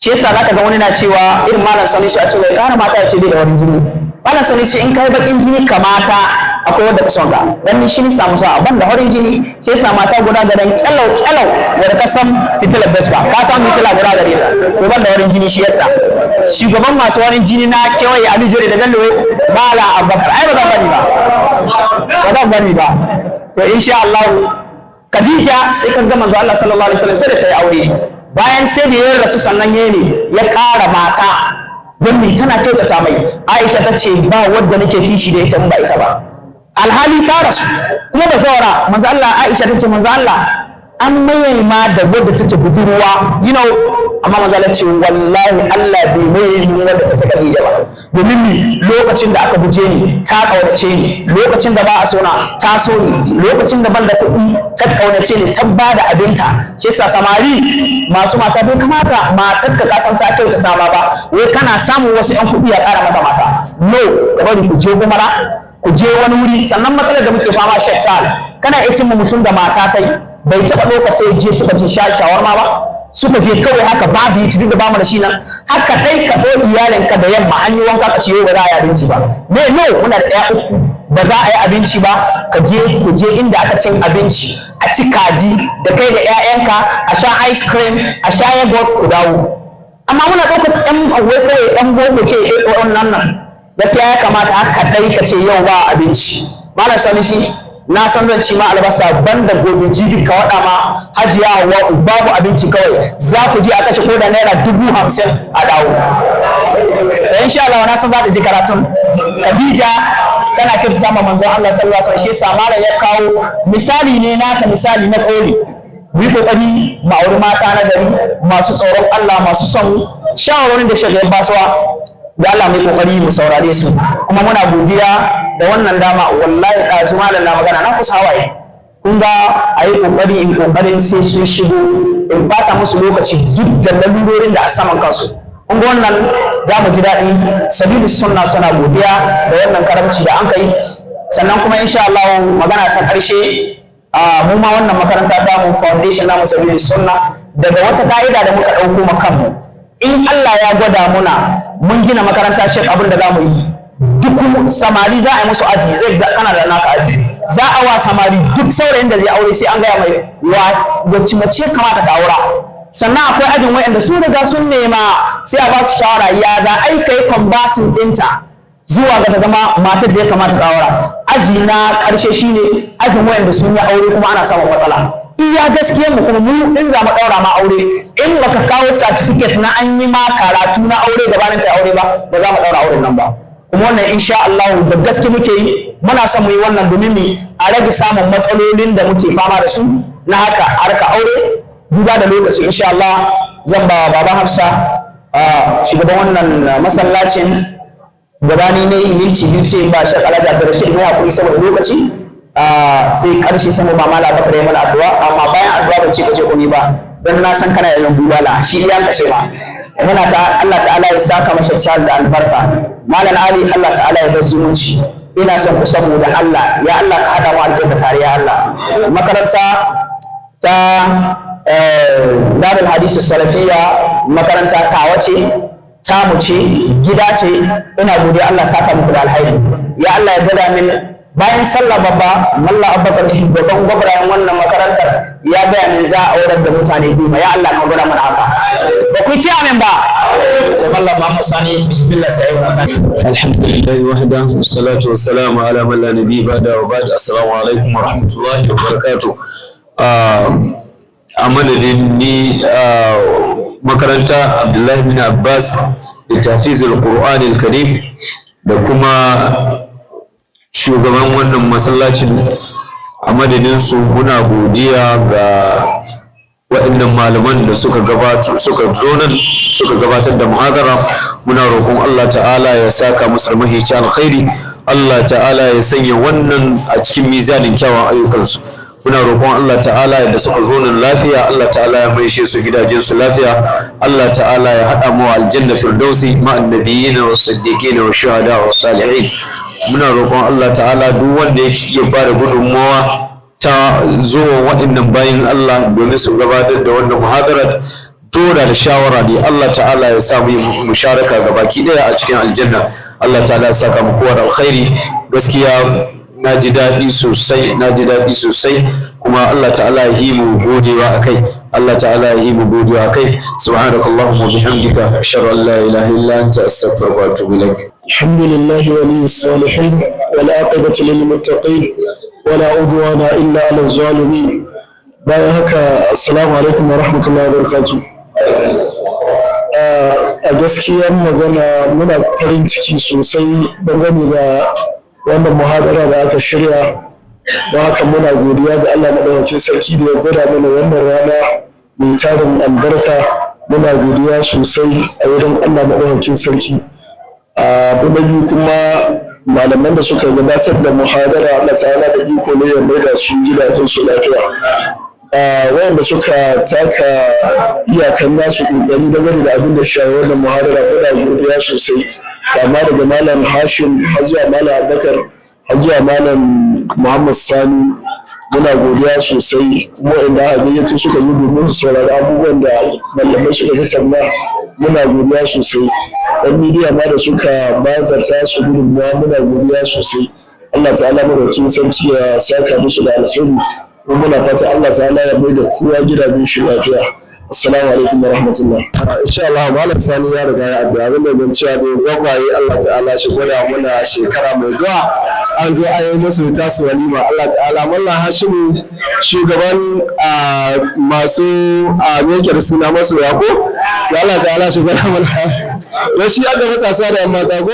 Shi yasa zaka ga wani na cewa irin malam Salisu a ce bai ƙara mata ya ce bai da wani jini. Malam Salisu in kai bakin jini kamata akwai wanda ka son ka, dan ni shi ne samu sa'a ban da horin jini. Shi yasa mata guda da dan kyallau wanda ka san fitilar Vespa, ka san fitila guda gare ta, to ban da horin jini. Shi yasa shugaban masu horin jini na kewaye Ali Jore da Bello Mala Abubakar ai ba zan bani ba. To insha Allah Khadija sai kan ga manzo Allah sallallahu alaihi wasallam sai da ta yi aure. Bayan sai da ya rasu sannan ya ƙara mata, don me tana kyautata mai. Aisha ta ce ba wadda nake kishi da ita in ba ita ba. Alhali ta rasu kuma ba zaura. Manzo Allah, Aisha ta ce manzo Allah an maye ma da wadda take budurwa, amma manzo Allah ce wallahi Allah bai maye ni wadda ta saka Khadija ba. Domin ni lokacin da aka buje ni ta kaunace ni, lokacin da ba a sona ta so ni, lokacin da ban da kuɗi ta kaunace ni, ta ba da abinta. Shi yasa samari masu mata bai kamata matar ka kasan ta kyautata ma ba, wai kana samun wasu ƴan kuɗi ya ƙara mata mata. No, da bari ku je umara, ku je wani wuri. Sannan matsalar da muke fama Sheikh Sahal, kana iya cimma mutum da mata tai bai taɓa lokacin je suka ci shawarma ba, suka je kawai haka babu yi duk da bamu da shi nan haka dai ka ɗo iyalinka da yamma an yi wanka ka ce yau ba za a yi abinci ba no muna da ɗaya uku ba za a yi abinci ba ka je ku je inda aka cin abinci a ci kaji da kai da 'ya'yanka a sha ice cream a sha yogurt ku dawo amma muna ɗaukar ɗan wai kawai ɗan boko ke wannan nan gaskiya ya kamata haka dai ka ce yau ba abinci malam Sanusi na san zan ci ma albasa banda gobe jibi ka waɗa ma hajiya Hauwa babu abinci kawai za ku je a kashe koda naira 50,000 a dawo to insha Allah na san za ta ji karatun Khadija tana kirsta ma manzon Allah sallallahu alaihi wasallam shi yasa malam ya kawo misali ne nata misali na kauli mu yi kokari mu auri mata na gari masu tsoron Allah masu son shawarwarin da shagayen basuwa da Allah mai kokari mu saurare su kuma muna godiya da wannan dama wallahi ɗazu malam na magana na kusa hawaye kun ga a yi kokari in kokarin sai sun shigo in bata musu lokaci duk da lalurorin da a saman kansu kun ga wannan za mu ji daɗi sabilu sunna suna godiya da wannan karamci da an kai sannan kuma insha Allah magana ta ƙarshe mu ma wannan makaranta ta mu foundation na sabilu sunna daga wata ka'ida da muka ɗauko ma kanmu in Allah ya gwada muna mun gina makaranta shek abin da za mu yi duk samari za a yi musu aji zai kana da naka aji za a wa samari duk saurayin da zai aure sai an gaya mai wacce mace kamata ka aura sannan akwai ajin wa'anda su riga sun nema sai a ba su shawara ya da ai kai combating ɗinta zuwa ga ta zama matar da ya kamata ka aura aji na ƙarshe shine ajin wa'anda sun yi aure kuma ana samun matsala iya gaskiyar mu kuma mu in za mu daura ma aure in baka kawo certificate na an yi ma karatu na aure gabanin kai aure ba ba za mu daura auren nan ba kuma wannan insha Allah da gaske muke yi muna son mu yi wannan domin mu a rage samun matsalolin da muke fama da su na haka harka aure duba da lokaci insha Allah zan ba baban Hafsa shugaban wannan masallacin gabani ne minti biyu sai ba shi Alhaji Abdulrashid mai hakuri saboda lokaci sai karshe sama ba mala bakar ya mana addu'a amma bayan addu'a ban ce kace komai ba dan na san kana yin bulala shi ya kace ma muna ta Allah ta'ala ya saka masa sal da albarka malam Ali Allah ta'ala ya bar zumunci ina son ku saboda Allah ya Allah ka hada mu aljanna tare ya Allah makaranta ta Darul Hadith Salafiyya makaranta ta wace ta mu ce gida ce ina godiya Allah saka muku da alheri ya Allah ya gada min bayan sallah babba Mallam Abubakar shugaban gwamnatin wannan makarantar ya gaya min za a aurar da mutane biyu ya Allah ka gwada mana haka ba ku ci amin ba to Mallam Muhammad Sani bismillah sai wa alhamdulillah wahda wassalatu wassalamu ala man la nabiy ba'da wa ba'd assalamu alaikum wa rahmatullahi wa barakatuh a madadin ni makaranta Abdullahi bin Abbas da tafizul Qur'an al-Karim da kuma shugaban wannan masallacin a madadin su muna godiya ga waɗannan malaman da suka zo nan suka gabatar da muhadara muna roƙon Allah ta'ala ya saka musu mahici alkhairi Allah ta'ala ya sanya wannan a cikin mizanin kyawun ayyukansu muna roƙon Allah ta'ala da suka zo nan lafiya Allah ta'ala ya maishe su gidajen su lafiya Allah ta'ala ya haɗa mu aljanna firdausi ma'an nabiyyin wa siddiqin wa shuhada wa salihin muna roƙon Allah ta'ala duk wanda ya bada gudunmawa ta zuwa waɗannan bayin Allah domin su gabatar da wannan muhadarar tora da shawara ne Allah ta'ala ya sa mu yi musharaka ga baki ɗaya a cikin aljanna Allah ta'ala ya saka mu kowa da alkhairi gaskiya na ji daɗi sosai kuma Allah ta'ala ya yi mu godewa akai Allah ta'ala ya yi mu godewa akai subhanakallahumma wa bihamdika ashhadu an la ilaha illa anta astaghfiruka wa atubu ilaik alhamdulillahi waliyis salihin wal aqibatu lil muttaqin wala udwana illa ala zalimin bayan haka assalamu alaikum wa rahmatullahi wa barakatuh a gaskiyar magana muna farin ciki sosai dangane da wannan muhadara da aka shirya don haka muna godiya ga Allah madaukakin sarki da ya gwada mana wannan rana mai tarin albarka muna godiya sosai a wurin Allah madaukakin sarki abu na biyu kuma malaman da suka gabatar da muhadara Allah ta'ala da iko ne ya mai da su gidajen su lafiya wayanda suka taka iyakan nasu kokari dangane da abin da shayi wannan muhadara muna godiya sosai kama daga malam Hashim har zuwa malam Abubakar har zuwa malam Muhammad Sani muna godiya sosai kuma inda aka gayyato suka zo domin su saurari abubuwan da malamai suka tattauna muna godiya sosai. Ɗan midiya ma da suka bayar da tasu gudunmawa muna godiya sosai. Allah ta'ala madaukakin sarki ya saka musu da alheri kuma muna fata Allah ta'ala ya bai da kowa gidajen shi lafiya. Assalamu alaikum wa rahmatullah. Insha Allah Malam Sani ya riga ya addu'a abin da zan cewa dai gwagwaye Allah ta'ala shi gwada mana shekara mai zuwa an zo a yi musu tasu walima. Allah ta'ala Mallam Hashimu shugaban masu meke da suna masoya ko Allah ta'ala shi gwada mana. Shi yadda matasa da yan mata ko